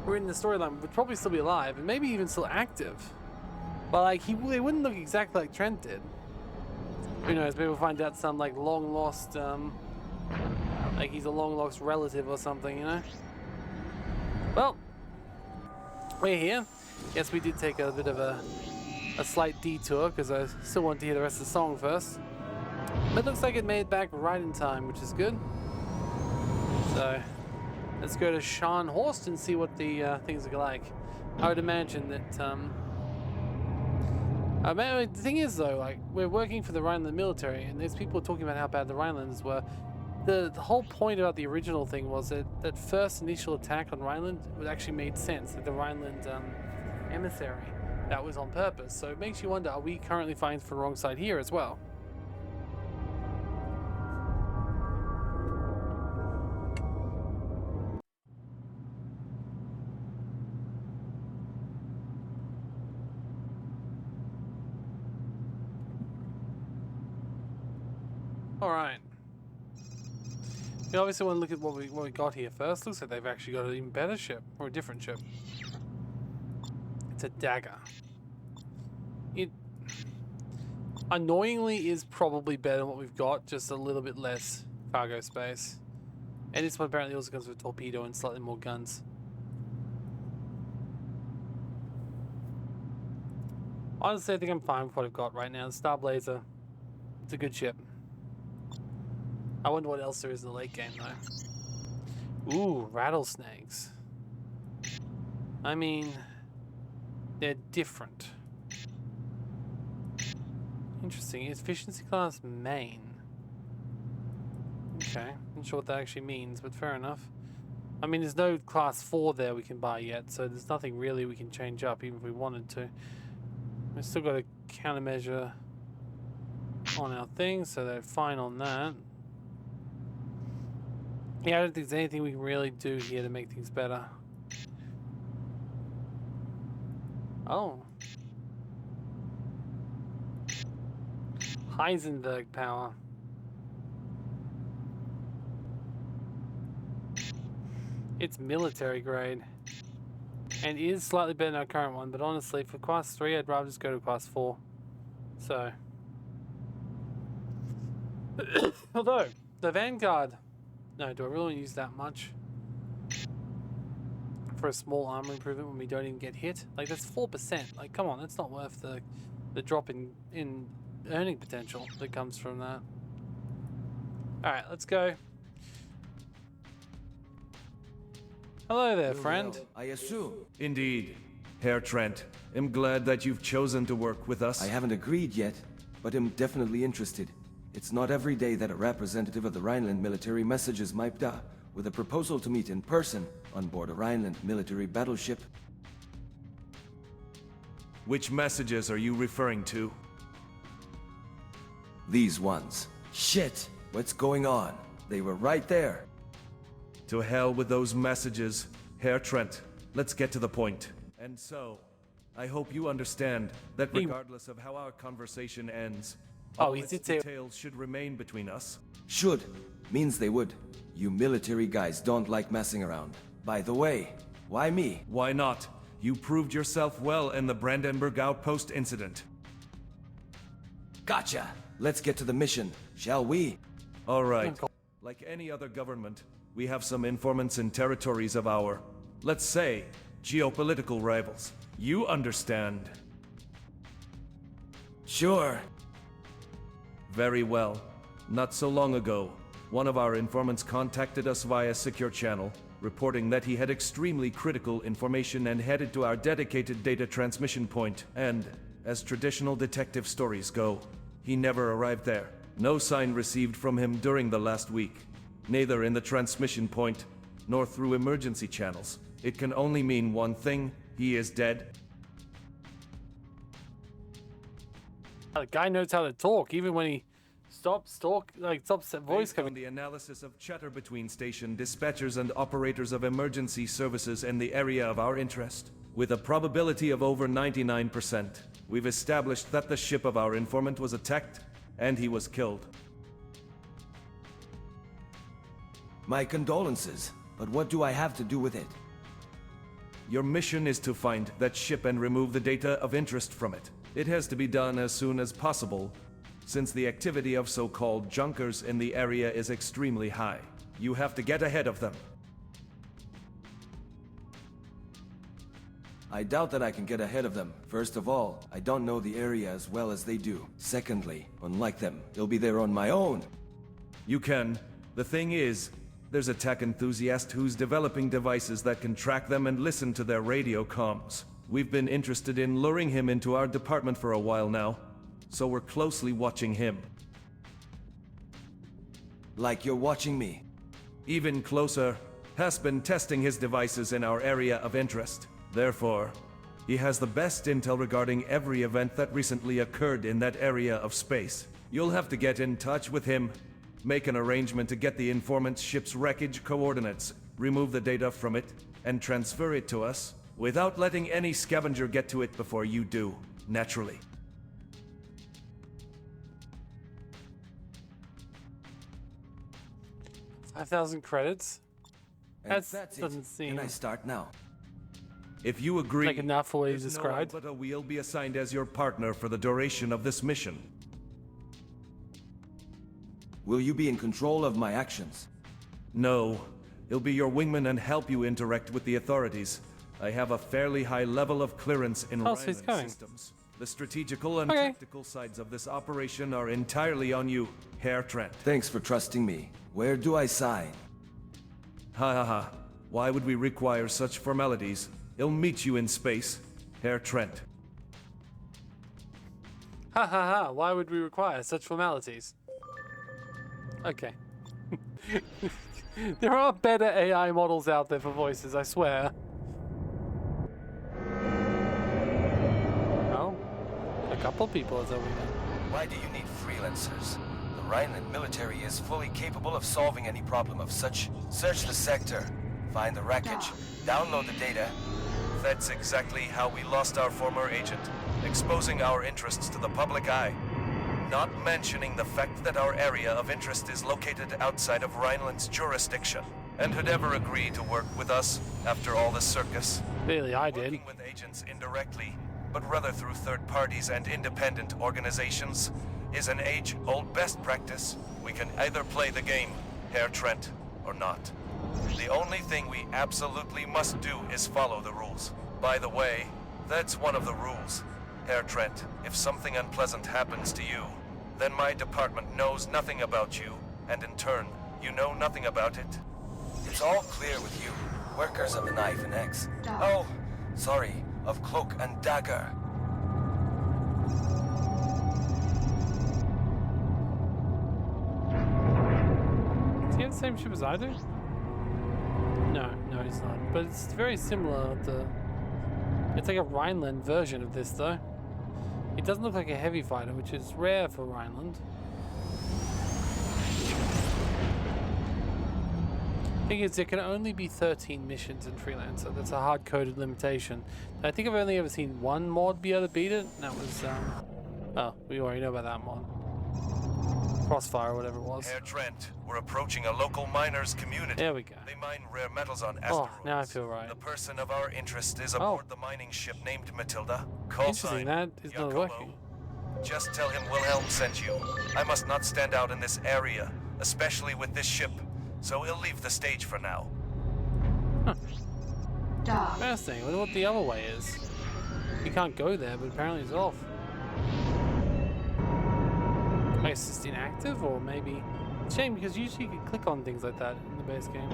were in the storyline would probably still be alive and maybe even still active. But, like, they wouldn't look exactly like Trent did. Who knows, maybe we'll find out some, like, long-lost, like he's a long-lost relative or something, you know? Well, we're here. Yes, we did take a bit of a slight detour because I still want to hear the rest of the song first. But it looks like it made it back right in time, which is good. So, let's go to Sean Horst and see what the things are like. I would imagine that, the thing is though, like, we're working for the Rhineland military, and there's people talking about how bad the Rhinelanders were. The whole point about the original thing was that that first initial attack on Rhineland actually made sense. That the Rhineland emissary, that was on purpose. So it makes you wonder, are we currently fighting for the wrong side here as well? All right. We obviously want to look at what we got here first. Looks like they've actually got an even better ship, or a different ship. to dagger. It annoyingly is probably better than what we've got, just a little bit less cargo space. And this one apparently also comes with a torpedo and slightly more guns. Honestly, I think I'm fine with what I've got right now. The Star Blazer, it's a good ship. I wonder what else there is in the late game, though. Ooh, rattlesnakes. I mean, they're different. Interesting. Efficiency class main. Okay, not sure what that actually means, but fair enough. I mean, there's no class 4 there we can buy yet, so there's nothing really we can change up, even if we wanted to. We've still got a countermeasure on our thing, so they're fine on that. Yeah, I don't think there's anything we can really do here to make things better. Oh. Heisenberg power. It's military grade. And it is slightly better than our current one, but honestly, for class 3, I'd rather just go to class 4. So. Although, the Vanguard. No, do I really want to use that much? For a small armor improvement when we don't even get hit? Like, that's 4%. Like, come on, that's not worth the drop in earning potential that comes from that. Alright, let's go. Hello there, friend. I assume. Indeed. Herr Trent, I'm glad that you've chosen to work with us. I haven't agreed yet, but am definitely interested. It's not every day that a representative of the Rhineland military messages Maipda with a proposal to meet in person on board a Rhineland military battleship. Which messages are you referring to? These ones. Shit! What's going on? They were right there. To hell with those messages, Herr Trent. Let's get to the point. And so, I hope you understand that regardless of how our conversation ends, all its details should remain between us. Should. Means they would. You military guys don't like messing around. By the way, why me? Why not? You proved yourself well in the Brandenburg Outpost incident. Gotcha! Let's get to the mission, shall we? Alright. Like any other government, we have some informants in territories of our, let's say, geopolitical rivals. You understand? Sure. Very well. Not so long ago, one of our informants contacted us via secure channel, reporting that he had extremely critical information and headed to our dedicated data transmission point. And, as traditional detective stories go, he never arrived there. No sign received from him during the last week, neither in the transmission point, nor through emergency channels. It can only mean one thing: he is dead. The guy knows how to talk, even when he stops that voice coming. The analysis of chatter between station dispatchers and operators of emergency services in the area of our interest, with a probability of over 99%, we've established that the ship of our informant was attacked, and he was killed. My condolences, but what do I have to do with it? Your mission is to find that ship and remove the data of interest from it. It has to be done as soon as possible, since the activity of so-called junkers in the area is extremely high. You have to get ahead of them. I doubt that I can get ahead of them. First of all, I don't know the area as well as they do. Secondly, unlike them, they'll be there on my own. You can. The thing is, there's a tech enthusiast who's developing devices that can track them and listen to their radio comms. We've been interested in luring him into our department for a while now, so we're closely watching him. Like you're watching me? Even closer. Has been testing his devices in our area of interest. Therefore, he has the best intel regarding every event that recently occurred in that area of space. You'll have to get in touch with him, make an arrangement to get the informant's ship's wreckage coordinates, remove the data from it, and transfer it to us, without letting any scavenger get to it before you do, naturally. $5,000 credits? That doesn't seem... Can I start now? If you agree, like enough for what you there's described. no one but we'll be assigned as your partner for the duration of this mission. Will you be in control of my actions? No. He'll be your wingman and help you interact with the authorities. I have a fairly high level of clearance in so he's Rhineland going. systems. The strategical and tactical sides of this operation are entirely on you, Herr Trent. Thanks for trusting me. Where do I sign? Ha ha ha. Why would we require such formalities? He'll meet you in space, Herr Trent. Ha ha ha, why would we require such formalities? Okay. There are better AI models out there for voices, I swear. Oh, a couple people is over here. Why do you need freelancers? The Rhineland military is fully capable of solving any problem of such. Search the sector, find the wreckage, download the data. That's exactly how we lost our former agent, exposing our interests to the public eye. Not mentioning the fact that our area of interest is located outside of Rhineland's jurisdiction. And who'd ever agree to work with us after all the circus? Clearly I did. Working with agents indirectly, but rather through third parties and independent organizations, is an age-old best practice. We can either play the game, Herr Trent, or not. The only thing we absolutely must do is follow the rules. By the way, that's one of the rules. Herr Trent, if something unpleasant happens to you, then my department knows nothing about you, and in turn, you know nothing about it. It's all clear with you, workers of the Knife and X. Oh, sorry, of Cloak and Dagger. Does he have the same ship as I do? No, he's not. But it's very similar to... It's like a Rhineland version of this, though. It doesn't look like a heavy fighter, which is rare for Rhineland. Thing is, there can only be 13 missions in Freelancer. That's a hard-coded limitation. I think I've only ever seen one mod be able to beat it, and that was, oh, we already know about that mod. Crossfire or whatever it was. Herr Trent, we're approaching a local miners community. There we go. They mine rare metals on asteroids. Oh, now I feel right. The person of our interest is aboard the mining ship named Matilda. Call Interesting, sign that is not Jacobo. working. Just tell him Wilhelm sent you. I must not stand out in this area, especially with this ship. So he'll leave the stage for now. Fascinating. I wonder what the other way is. You can't go there, but apparently it's off. I guess it's inactive, or maybe... Shame, because usually you can click on things like that in the base game.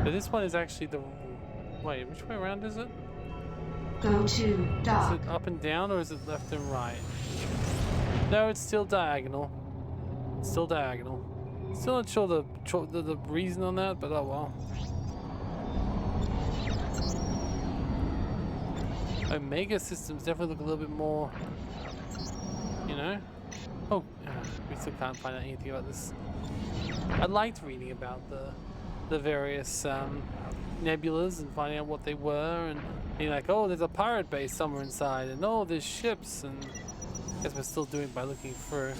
But this one is actually the... Wait, which way around is it? Go to dock. Is it up and down, or is it left and right? No, it's still diagonal. It's still diagonal. Still not sure the reason on that, but oh well. Omega systems definitely look a little bit more, you know. Oh, we still can't find out anything about this. I liked reading about the various nebulas and finding out what they were, and being like, oh, there's a pirate base somewhere inside, and oh, there's ships, and I guess we're still doing it by looking for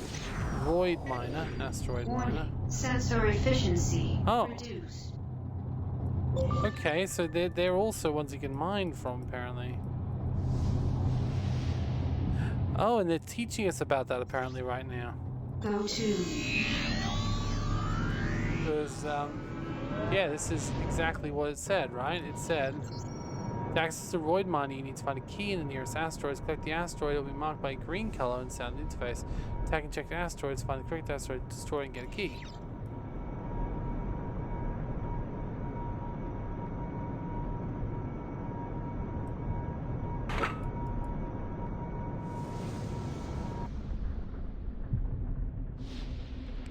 void miner, asteroid miner. Sensor efficiency reduced. Okay, so they're also ones you can mine from, apparently. Oh, and they're teaching us about that apparently right now. Go to. Because, yeah, this is exactly what it said, right? It said, to access the void miner, you need to find a key in the nearest asteroids. Collect the asteroid, it will be marked by a green color and sound interface. Attack and check the asteroids, find the correct asteroid, destroy and get a key.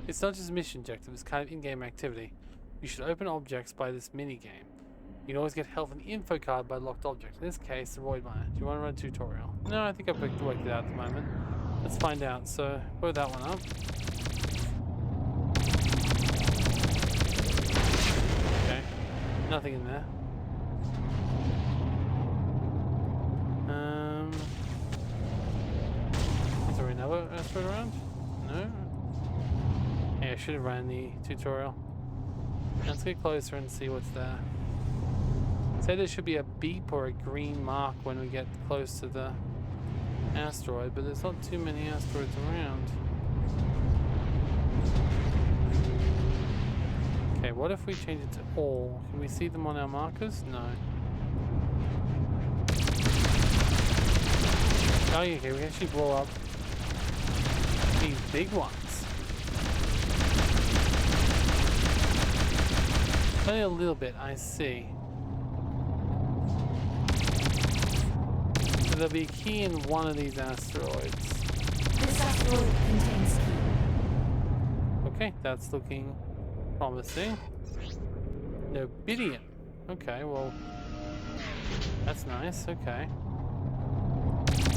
It's not just a mission objective, it's kind of in-game activity. You should open objects by this mini-game. You can always get help from the info card by locked objects. In this case, the void miner. Do you want to run a tutorial? No, I think I've worked it out at the moment. Let's find out. So, blow that one up. Okay. Nothing in there. Is there another asteroid around? No? Yeah, I should have ran the tutorial. Let's get closer and see what's there. Say there should be a beep or a green mark when we get close to the asteroid, but there's not too many asteroids around. Okay, what if we change it to all? Can we see them on our markers? No. Oh, yeah, okay, we can actually blow up these big ones. Only a little bit, I see. So there'll be a key in one of these asteroids. This asteroid contains key. Okay, that's looking promising. Nobidium. Okay, well, that's nice. Okay.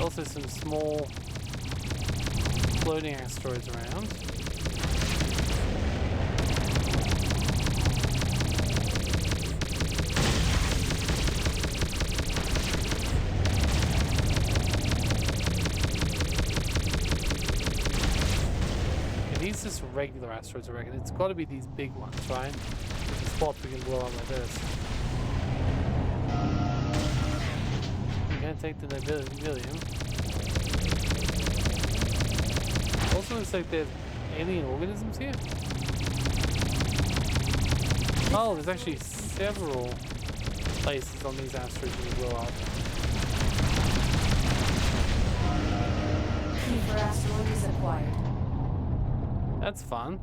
Also some small floating asteroids around. These just regular asteroids, I reckon. It's got to be these big ones, right? The spots we can blow up like this. You can't take the Nobilium. Also looks like there's alien organisms here. Oh, there's actually several places on these asteroids we can blow up. Key for asteroid is acquired. That's fun.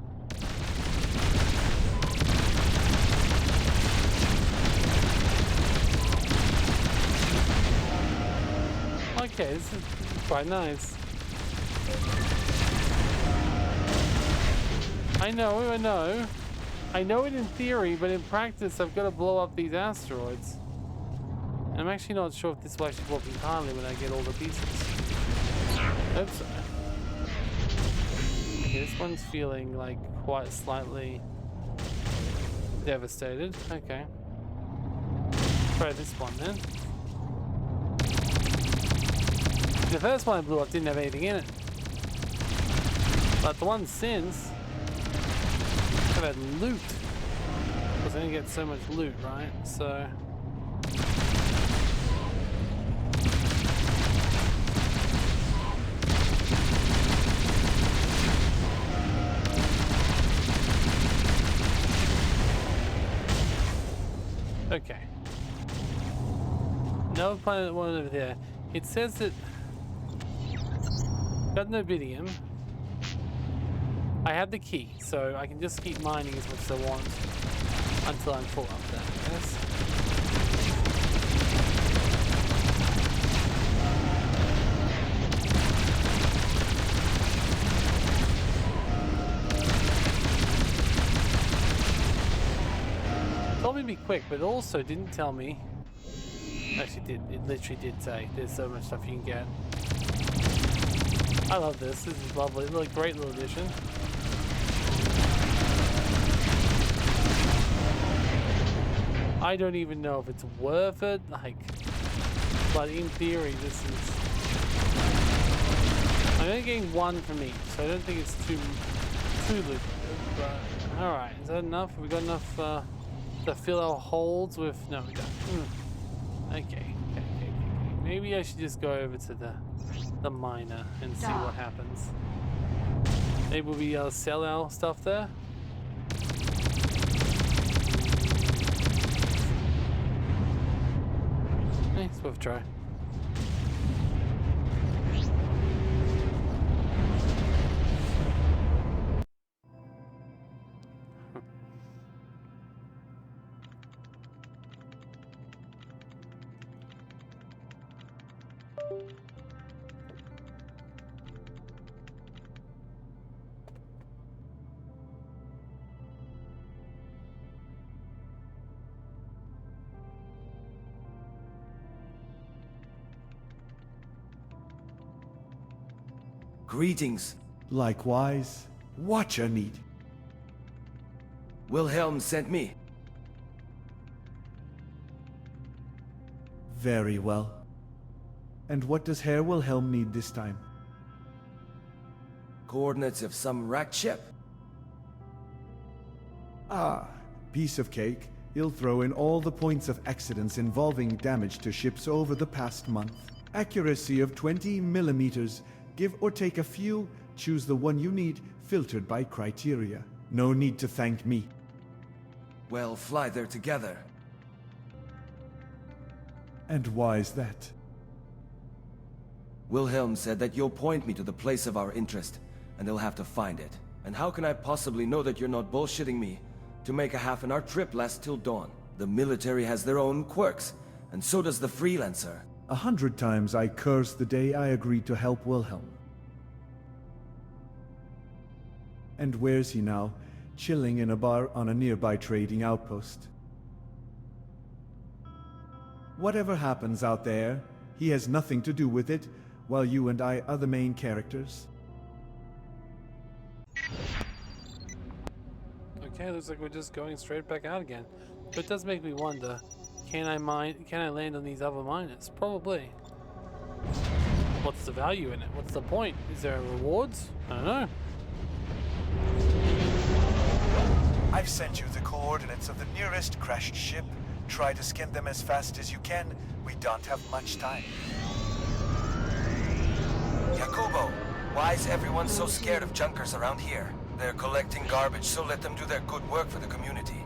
Okay, this is quite nice. I know it in theory, but in practice I've got to blow up these asteroids. And I'm actually not sure if this will actually work entirely when I get all the pieces. Oops. This one's feeling like quite slightly devastated. Okay. Try this one then. The first one I blew up didn't have anything in it. But the one since I've had loot. Because I didn't get so much loot, right? So okay. Another planet one over there. It says that got Nobidium. I have the key, so I can just keep mining as much as I want until I'm full up there, I guess. Told me to be quick, but it also didn't tell me. Actually, it literally did say there's so much stuff you can get. I love this. This is lovely. It's a great little addition. I don't even know if it's worth it, like, but in theory, this is. I'm only getting one from each, so I don't think it's too lucrative. But all right, is that enough? Have we got enough to fill our holds with? No, we don't. Okay. Maybe I should just go over to the miner and see what happens. Maybe we'll be able to sell our stuff there. It's worth a try. Greetings. Likewise. What you need? Wilhelm sent me. Very well. And what does Herr Wilhelm need this time? Coordinates of some wrecked ship. Ah, piece of cake. He'll throw in all the points of accidents involving damage to ships over the past month. Accuracy of 20 millimeters. Give or take a few. Choose the one you need, filtered by criteria. No need to thank me. Well, fly there together. And why is that? Wilhelm said that you'll point me to the place of our interest, and they'll have to find it. And how can I possibly know that you're not bullshitting me? To make a half-an-hour trip last till dawn. The military has their own quirks, and so does the Freelancer. 100 times I cursed the day I agreed to help Wilhelm. And where's he now? Chilling in a bar on a nearby trading outpost. Whatever happens out there, he has nothing to do with it, while you and I are the main characters. Okay, looks like we're just going straight back out again. But it does make me wonder, can I land on these other miners? Probably. What's the value in it? What's the point? Is there rewards? I don't know. I've sent you the coordinates of the nearest crashed ship. Try to skin them as fast as you can. We don't have much time. Jacobo, why is everyone so scared of junkers around here? They're collecting garbage, so let them do their good work for the community.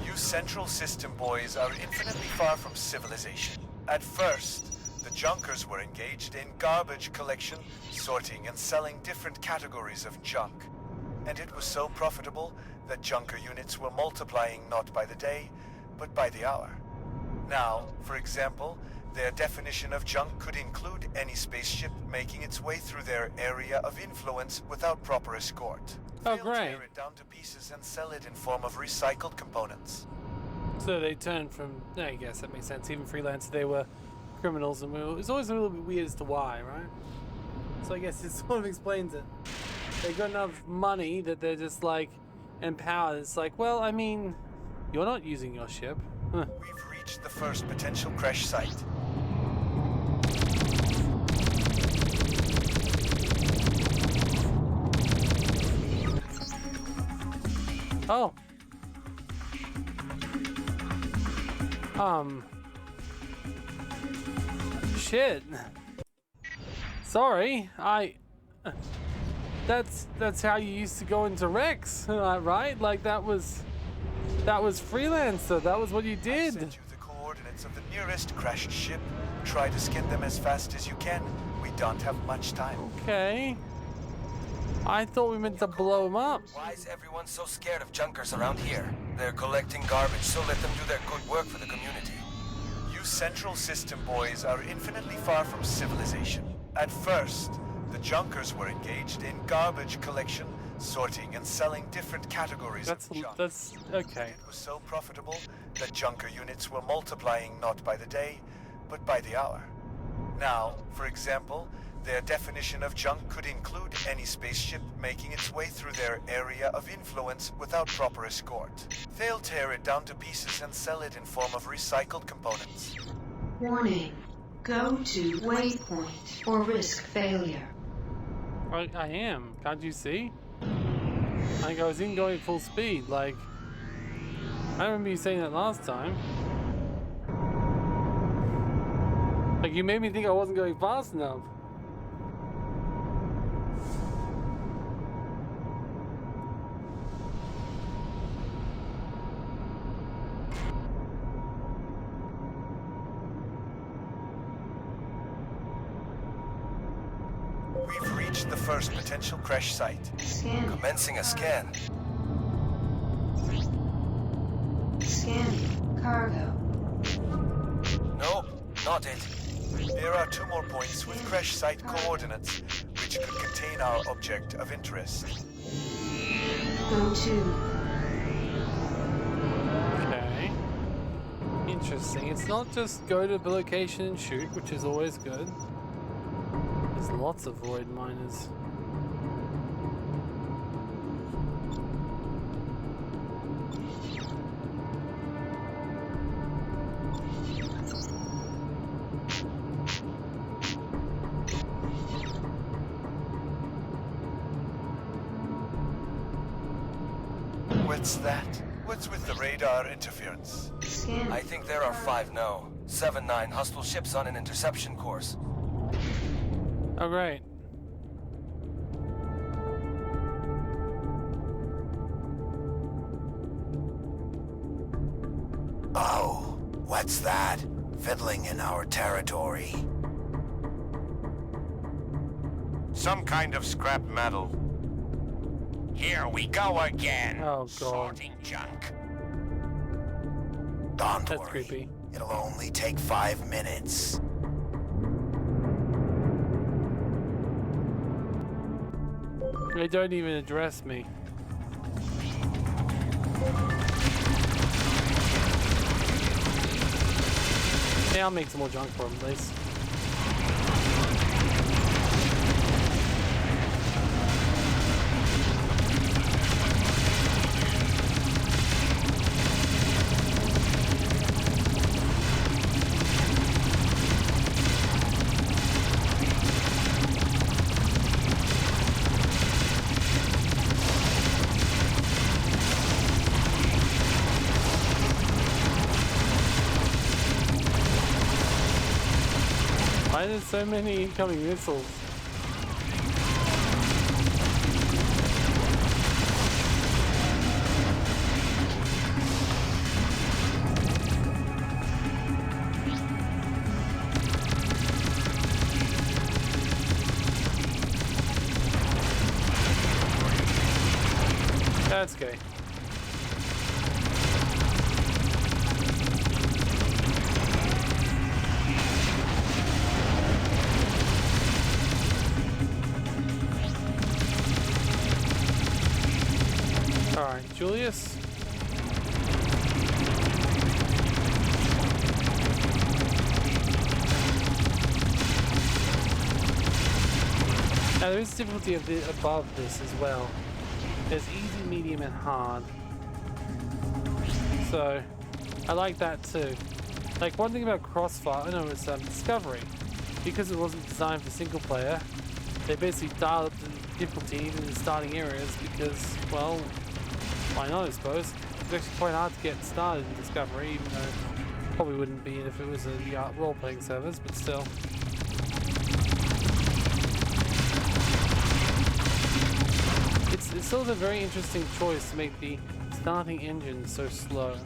You Central System boys are infinitely far from civilization. At first, the junkers were engaged in garbage collection, sorting and selling different categories of junk. And it was so profitable that junker units were multiplying not by the day, but by the hour. Now, for example, their definition of junk could include any spaceship making its way through their area of influence without proper escort. Oh, great. Tear it down to pieces and sell it in form of recycled components. So they turned from, I guess that makes sense, even Freelancer, they were criminals, and it's always a little bit weird as to why, right? So I guess it sort of explains it. They got enough money that they're just like empowered. It's like, well, I mean, you're not using your ship. Huh. We've reached the first potential crash site. Oh. Shit. Sorry, that's how you used to go into Rex, right? Like that was Freelancer. That was what you did. I sent you the coordinates of the nearest crashed ship. Try to skin them as fast as you can. We don't have much time. Okay. I thought we meant to blow them up. Why is everyone so scared of junkers around here? They're collecting garbage, so let them do their good work for the community. You Central System boys are infinitely far from civilization. At first, the junkers were engaged in garbage collection, sorting and selling different categories of junk. That's okay. It was so profitable that junker units were multiplying not by the day, but by the hour. Now, for example, their definition of junk could include any spaceship making its way through their area of influence without proper escort. They'll tear it down to pieces and sell it in form of recycled components. Warning. Go to waypoint or risk failure. I am. Can't you see? I think I was going full speed. Like, I remember you saying that last time. Like, you made me think I wasn't going fast enough. We've reached the first potential crash site. Commencing a scan. Scanning cargo. Nope, not it. There are 2 more points with crash site coordinates, which could contain our object of interest. Go to. Okay. Interesting. It's not just go to the location and shoot, which is always good. There's lots of void miners. What's that? What's with the radar interference? I think there are 5 now. 7-9 hostile ships on an interception course. Oh, great. Oh, what's that? Fiddling in our territory. Some kind of scrap metal. Here we go again. Oh, God. Sorting junk. Don't That's worry. creepy. It'll only take 5 minutes. They don't even address me. Yeah, I'll make some more junk for them, please. Why there's so many incoming missiles? That's okay. Alright, Julius. Now there is difficulty a bit above this as well. There's easy, medium, and hard. So, I like that too. Like, one thing about Crossfire, no, it's Discovery. Because it wasn't designed for single player, they basically dialed up the difficulty even in the starting areas because, well, why not, I suppose. It's actually quite hard to get started in Discovery, even though it probably wouldn't be if it was a role-playing service, but still. It's still a very interesting choice to make the starting engine so slow.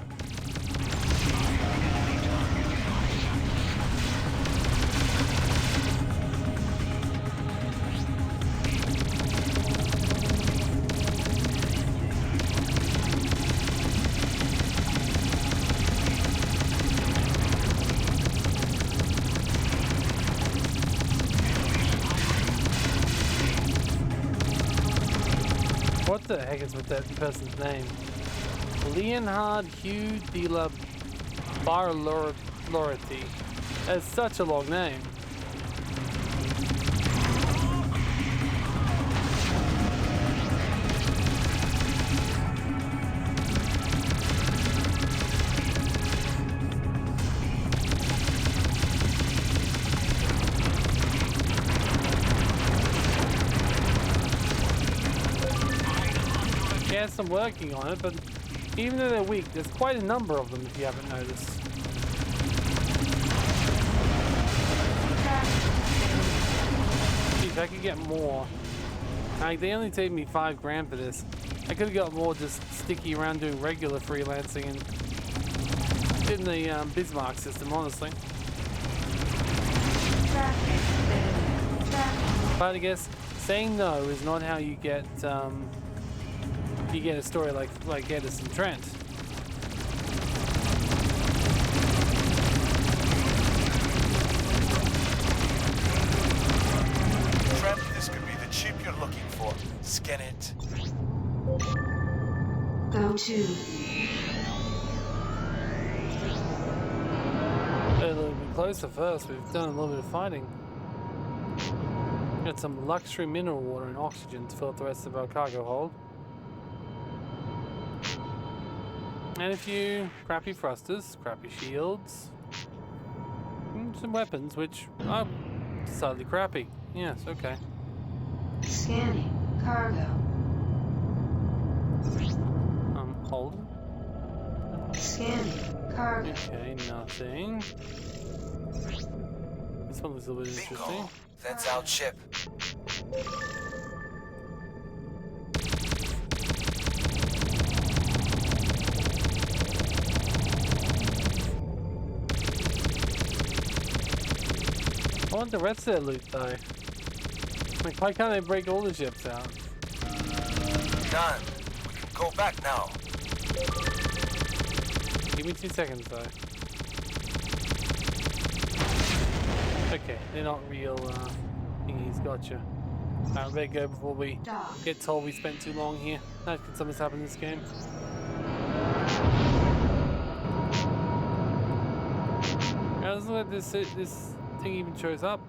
What the heck is with that person's name? Leonhard Hugh de la Barlority. That's such a long name. Yes, I'm working on it, but even though they're weak, there's quite a number of them if you haven't noticed. If I could get more. Like, they only paid me $5 for this. I could have got more just sticky around doing regular freelancing and in the Bismarck system, honestly. But I guess saying no is not how you get a story like Edison Trent. Trent, this could be the chip you're looking for. Scan it. Go to. A little bit closer first. We've done a little bit of fighting. Got some luxury mineral water and oxygen to fill up the rest of our cargo hold. And a few crappy thrusters, crappy shields, and some weapons, which are decidedly crappy. Yes, okay. Scanning. Cargo. Hold. Scanning. Cargo. Okay, nothing. This one looks a little bit interesting. That's our ship. I want the rest of their loot though. Like, why can't they break all the ships out? Done. We can go back now. Give me 2 seconds though. Okay, they're not real thingies, gotcha. Alright, better go before we get told we spent too long here. That could something's happened in this game. It doesn't look like this thing even shows up.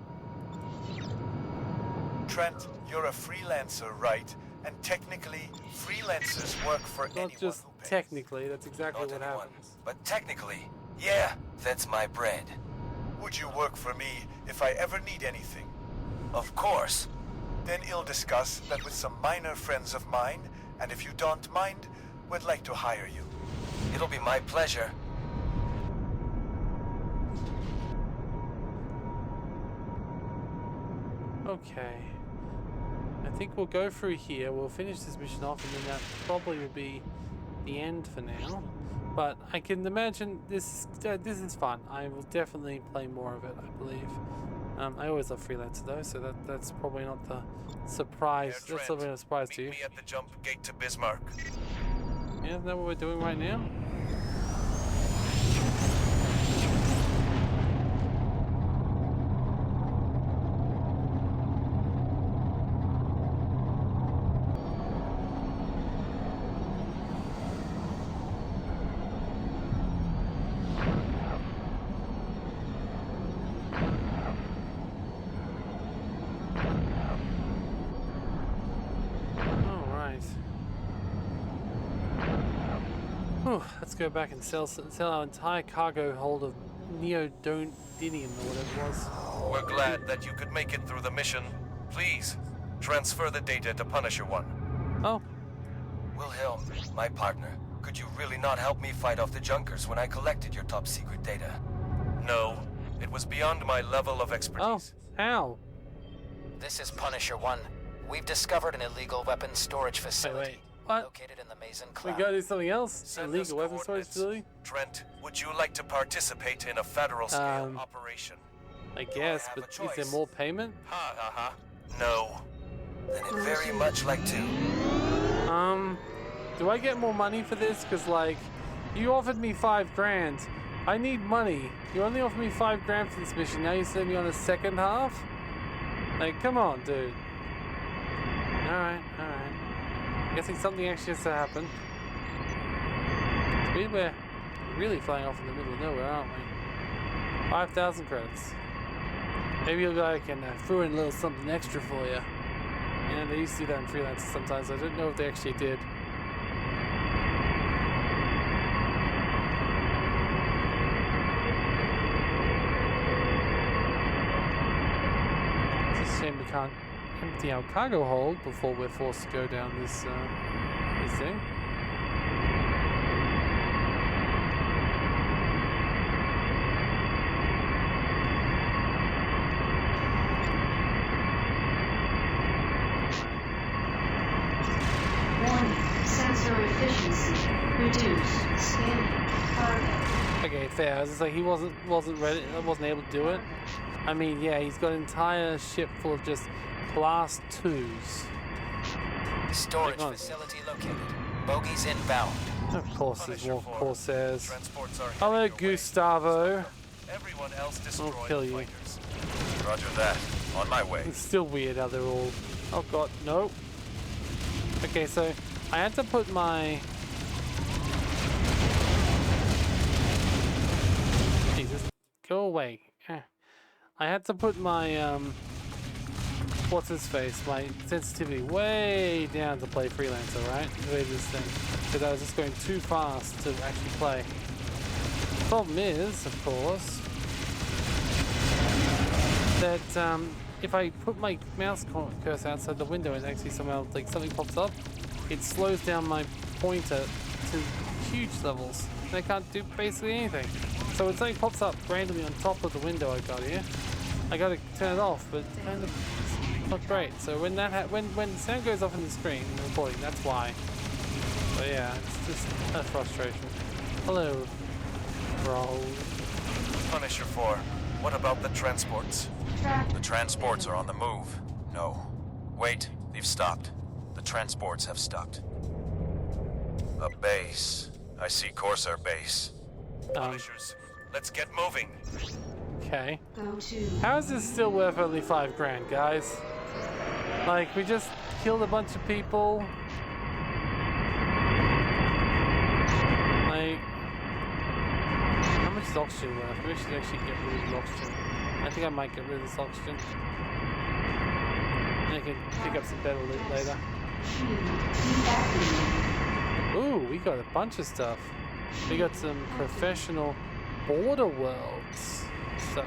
Trent, you're a freelancer, right? And technically, freelancers work for anyone Not just who pays. technically, that's exactly Not what anyone, happens. but technically, yeah, that's my bread. Would you work for me if I ever need anything? Of course. Then I'll discuss that with some minor friends of mine, and if you don't mind, we'd like to hire you. It'll be my pleasure. Okay. I think we'll go through here, we'll finish this mission off, and then that probably will be the end for now. But I can imagine this is fun. I will definitely play more of it, I believe. I always love Freelancer though, so that's probably not the surprise. Trent, that's not a surprise to you. Meet me at the jump gate to Bismarck. Yeah, isn't that what we're doing right now? Let's go back and sell our entire cargo hold of neodymium or whatever it was. We're glad that you could make it through the mission. Please, transfer the data to Punisher 1. Oh. Wilhelm, my partner, could you really not help me fight off the Junkers when I collected your top secret data? No, it was beyond my level of expertise. Oh, how? This is Punisher 1. We've discovered an illegal weapons storage facility. Wait. What? Located in the Mason We Cloud. gotta do something else? Send Illegal us weapons storage coordinates. facility? Trent, would you like to participate in a federal-scale operation? I guess, but is there more payment? Ha ha ha. No. Then I'd very much like to. Do I get more money for this? Cause like, you offered me $5 grand. I need money. You only offered me $5 grand for this mission. Now you send me on the second half? Like, come on, dude. Alright. I'm guessing something actually has to happen. It's weird we're really flying off in the middle of nowhere, aren't we? 5,000 credits. Maybe I can throw in a little something extra for you. Yeah, they used to do that in Freelancer sometimes. I don't know if they actually did. It's a shame we can't empty our cargo hold before we're forced to go down this thing. Warning. Sensor efficiency reduced. Scanning. Cargo. Okay, fair. I was just like, he wasn't ready. I wasn't able to do it. I mean, yeah, he's got an entire ship full of just Class 2s. Storage facility located. Bogies inbound. Of course, there's more Corsairs. Hello, Gustavo. Everyone else I'll destroyed kill you. fighters. Roger that. On my way. It's still weird how they're all... Oh god, no. Okay, so I had to put my... Jesus, go away. I had to put my, what's his face? My sensitivity way down to play Freelancer, right? The way this thing. Because I was just going too fast to actually play. The problem is, of course, that if I put my mouse cursor outside the window and actually somehow like something pops up, it slows down my pointer to huge levels. They can't do basically anything. So when something pops up randomly on top of the window I got here, I gotta turn it off, but kind of not great. So when that when sound goes off in the screen in the recording, that's why. But yeah, it's just a frustration. Hello, bro. Punisher 4, what about the transports? The transports are on the move. No. Wait, they've stopped. The transports have stopped. A base. I see Corsair base. Punishers, let's get moving. Okay. How is this still worth only $5 grand, guys? Like, we just killed a bunch of people. Like, how much is oxygen worth? Maybe I should actually get rid of the oxygen. I think I might get rid of this oxygen. And I can pick up some better loot later. Ooh, we got a bunch of stuff. We got some professional border worlds stuff.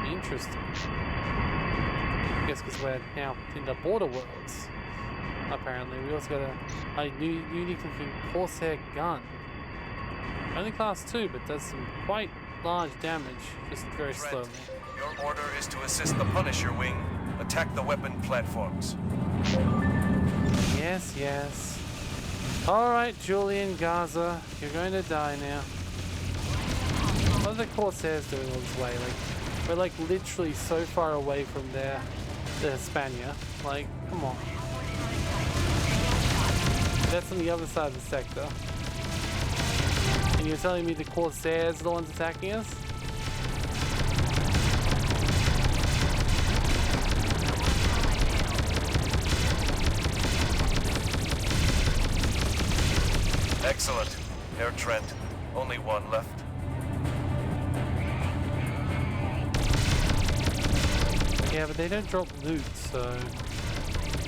Interesting. I guess because we're now in the border worlds. Apparently, we also got a new unique looking Corsair gun. Only class 2, but does some quite large damage, just very slowly. Your order is to assist the Punisher wing, attack the weapon platforms. Yes, yes. Alright, Julian Gaza, you're going to die now. What are the Corsairs doing all this way? Like, we're like literally so far away from the Hispania. Like, come on. That's on the other side of the sector. And you're telling me the Corsairs are the ones attacking us? Excellent. Herr Trent, only one left. Yeah, but they don't drop loot, so...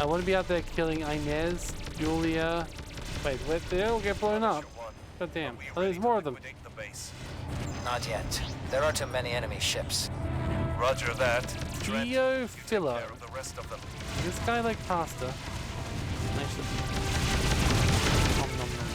I want to be out there killing Inez, Julia... Wait, they all get blown up. God damn. Oh, there's more of them. Not yet. There are too many enemy ships. Roger that. Theo Philo. The rest of them. This guy like pasta. Actually... Nom, nom, nom.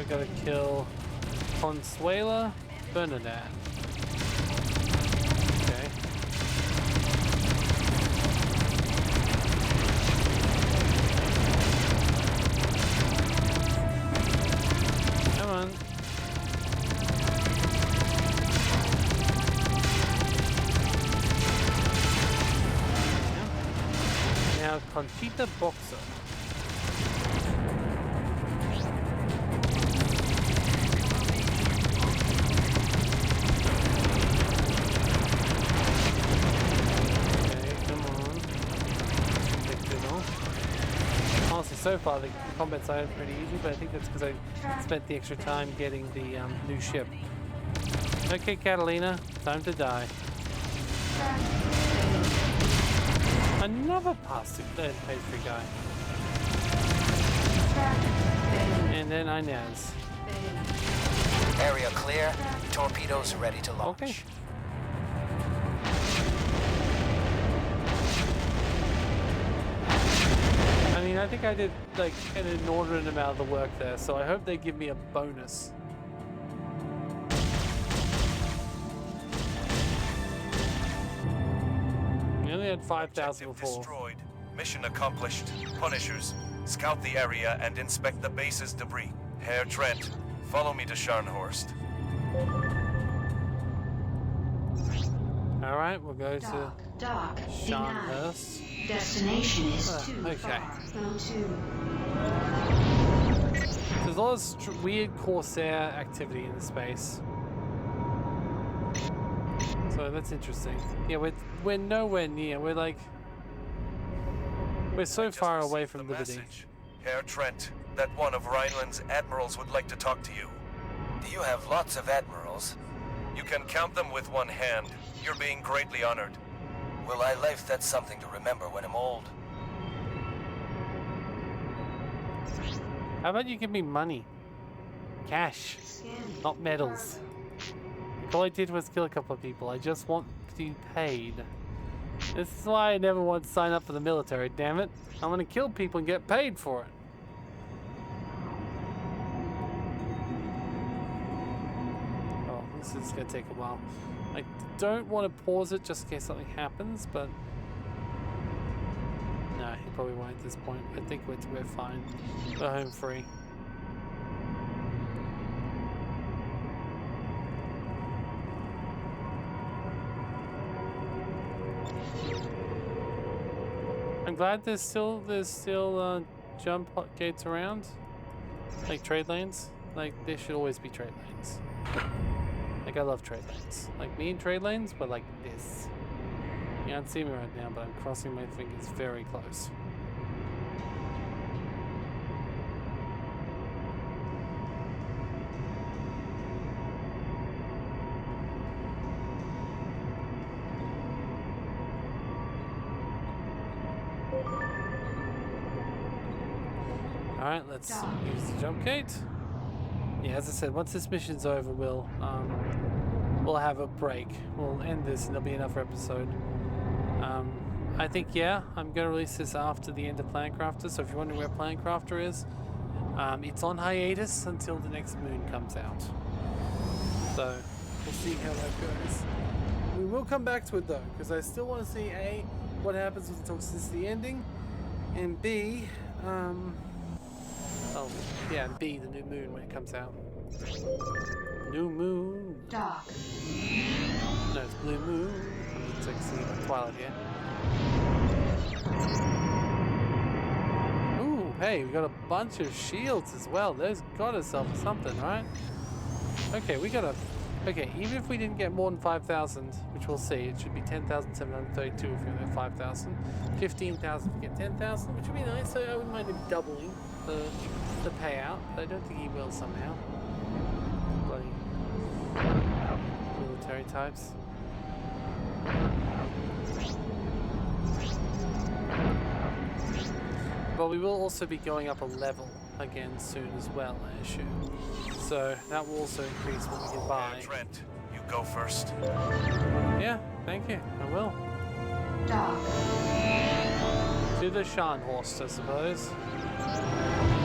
Gotta kill Consuela Bernadette. Okay. Come on. Now Conchita Boxer. So far, the combat side is pretty easy, but I think that's because I spent the extra time getting the new ship. Okay, Catalina, time to die. Another pastry guy. And then Inez. Area clear. Torpedoes ready to launch. Okay. I mean, I think I did like an inordinate amount of the work there, so I hope they give me a bonus. We only had 5,000 before. Destroyed. Mission accomplished. Punishers, scout the area and inspect the base's debris. Herr Trent, follow me to Scharnhorst. All right, we'll go to Scharnhorst. Destination is too okay. far. Go to. There's a lot of weird Corsair activity in the space. So that's interesting. Yeah, we're nowhere near. We're so far away from Liberty. Herr Trent, that one of Rhineland's admirals would like to talk to you. Do you have lots of admirals? You can count them with one hand. You're being greatly honored. Will I life that's something to remember when I'm old? How about you give me money? Cash, not medals. All I did was kill a couple of people. I just want to be paid. This is why I never want to sign up for the military, damn it. I'm gonna kill people and get paid for it. Oh, this is gonna take a while. I don't want to pause it just in case something happens, but... No, he probably won't at this point. I think we're fine. We're home free. I'm glad there's still jump gates around, like trade lanes. Like there should always be trade lanes. Like I love trade lanes. Like me and trade lanes, but like this. You can't see me right now, but I'm crossing my fingers very close. Alright, let's use the jump gate. Yeah, as I said, once this mission's over, we'll have a break. We'll end this and there'll be another episode. I think, yeah, I'm going to release this after the end of Plancrafter, so if you're wondering where Plancrafter is, it's on hiatus until the next moon comes out. So, we'll see how that goes. We will come back to it though, because I still want to see A, what happens with the toxicity ending, and B, oh, yeah, B, the new moon when it comes out. New moon. Dark. No, it's blue moon. I mean, it's like see Twilight here. Ooh, hey, we got a bunch of shields as well. Those got ourselves something, right? Okay, we got a... Okay, even if we didn't get more than 5,000, which we'll see, it should be 10,732 if we get 5,000. 15,000 if we get 10,000, which would be nice. So I wouldn't mind him doubling the payout, but I don't think he will somehow. Bloody military types. But we will also be going up a level again soon as well, I assume. So that will also increase what we can buy. Trent, you go first. Yeah, thank you. I will. To the Scharnhorst, I suppose.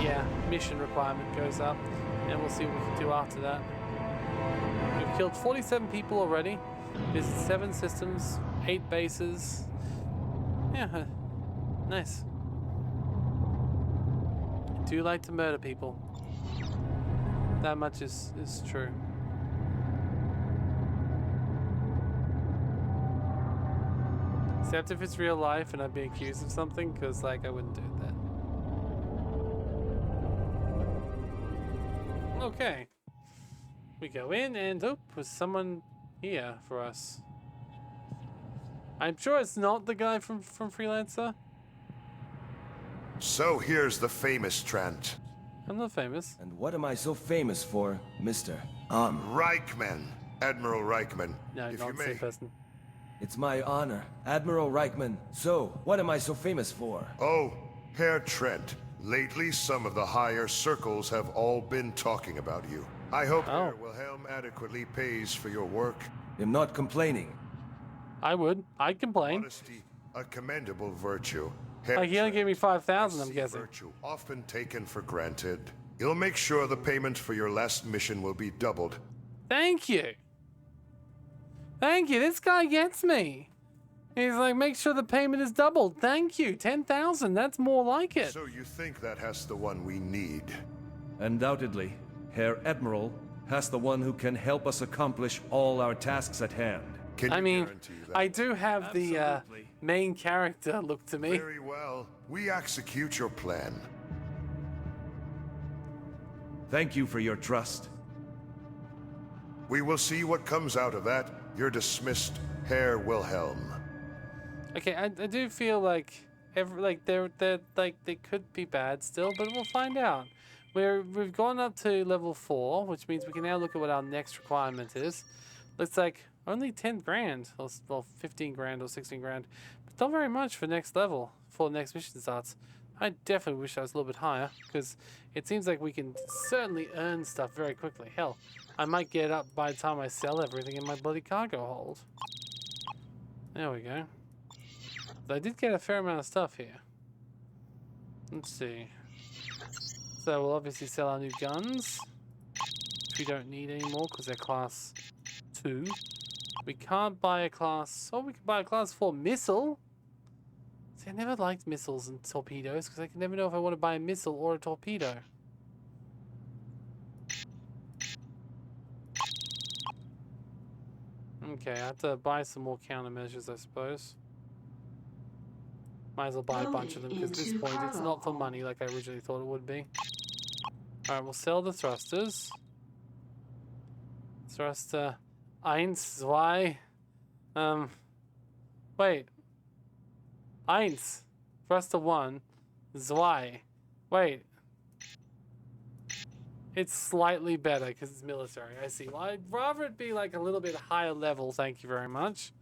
Yeah, mission requirement goes up, and we'll see what we can do after that. We've killed 47 people already. Visited 7 systems, 8 bases. Yeah, nice. I do like to murder people. That much is true. Except if it's real life and I've been accused of something, because like I wouldn't do that. Okay. We go in and oh, was someone here for us. I'm sure it's not the guy from Freelancer. So here's the famous Trent. I'm not famous. And what am I so famous for, Mr. Reichman. Admiral Reichman. No, if not you the same may. person. It's my honor, Admiral Reichman. So, what am I so famous for? Oh, Herr Trent. Lately, some of the higher circles have all been talking about you. I hope Herr Wilhelm adequately pays for your work. I'm not complaining. I would. I'd complain. Honesty, a commendable virtue. Like he only gave me 5,000, I'm guessing. Virtue often taken for granted. You'll make sure the payment for your last mission will be doubled. Thank you. Thank you. This guy gets me. He's like, make sure the payment is doubled. Thank you. 10,000. That's more like it. So you think that has the one we need? Undoubtedly, Herr Admiral has the one who can help us accomplish all our tasks at hand. I mean, I do have the main character look to me. Very well. We execute your plan. Thank you for your trust. We will see what comes out of that. You're dismissed, Herr Wilhelm. Okay, I do feel like they could be bad still, but we'll find out. We've gone up to level 4, which means we can now look at what our next requirement is. Looks like only 10 grand, or well, 15 grand or 16 grand. But not very much for next level, before the next mission starts. I definitely wish I was a little bit higher, because it seems like we can certainly earn stuff very quickly. Hell, I might get up by the time I sell everything in my bloody cargo hold. There we go. So I did get a fair amount of stuff here. Let's see. So we'll obviously sell our new guns, which we don't need anymore because they're class 2. We can't buy a class... Oh, we can buy a class 4 missile. See, I never liked missiles and torpedoes because I can never know if I want to buy a missile or a torpedo. Okay, I have to buy some more countermeasures, I suppose. Might as well buy a bunch of them because at this point it's not for money like I originally thought it would be. Alright, we'll sell the thrusters. Thruster 1, 2. Wait. 1. Thruster 1. 2. Wait. It's slightly better because it's military. I see. Well, I'd rather it be like a little bit higher level, thank you very much.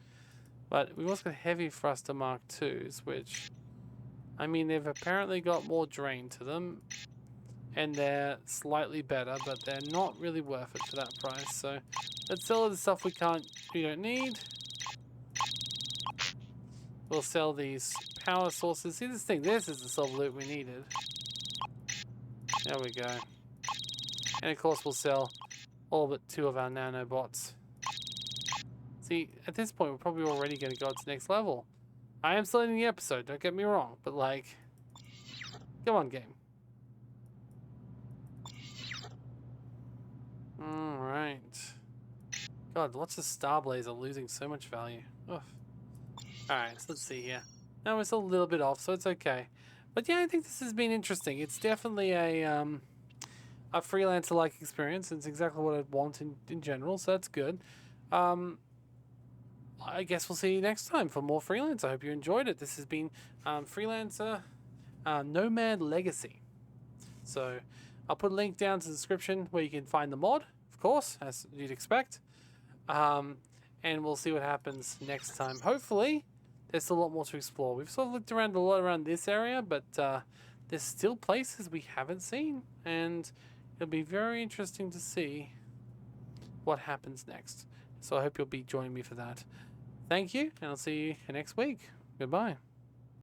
But we've also got heavy thruster Mark IIs, which... I mean, they've apparently got more drain to them. And they're slightly better, but they're not really worth it for that price. So let's sell the stuff we don't need. We'll sell these power sources. See this thing? This is the silver loot we needed. There we go. And of course we'll sell all but 2 of our nanobots. See, at this point we're probably already going to go to the next level. I am still in the episode, don't get me wrong, but like, come on game. Alright. God, lots of Starblaze are losing so much value. Ugh. Alright, so let's see here. Now it's a little bit off, so it's okay. But yeah, I think this has been interesting. It's definitely a freelancer-like experience. It's exactly what I'd want in general, so that's good. I guess we'll see you next time for more Freelancer. I hope you enjoyed it. This has been Freelancer Nomad Legacy. So I'll put a link down to the description where you can find the mod, of course, as you'd expect. And we'll see what happens next time. Hopefully, there's still a lot more to explore. We've sort of looked around a lot around this area, but there's still places we haven't seen. And it'll be very interesting to see what happens next. So I hope you'll be joining me for that. Thank you, and I'll see you next week. Goodbye.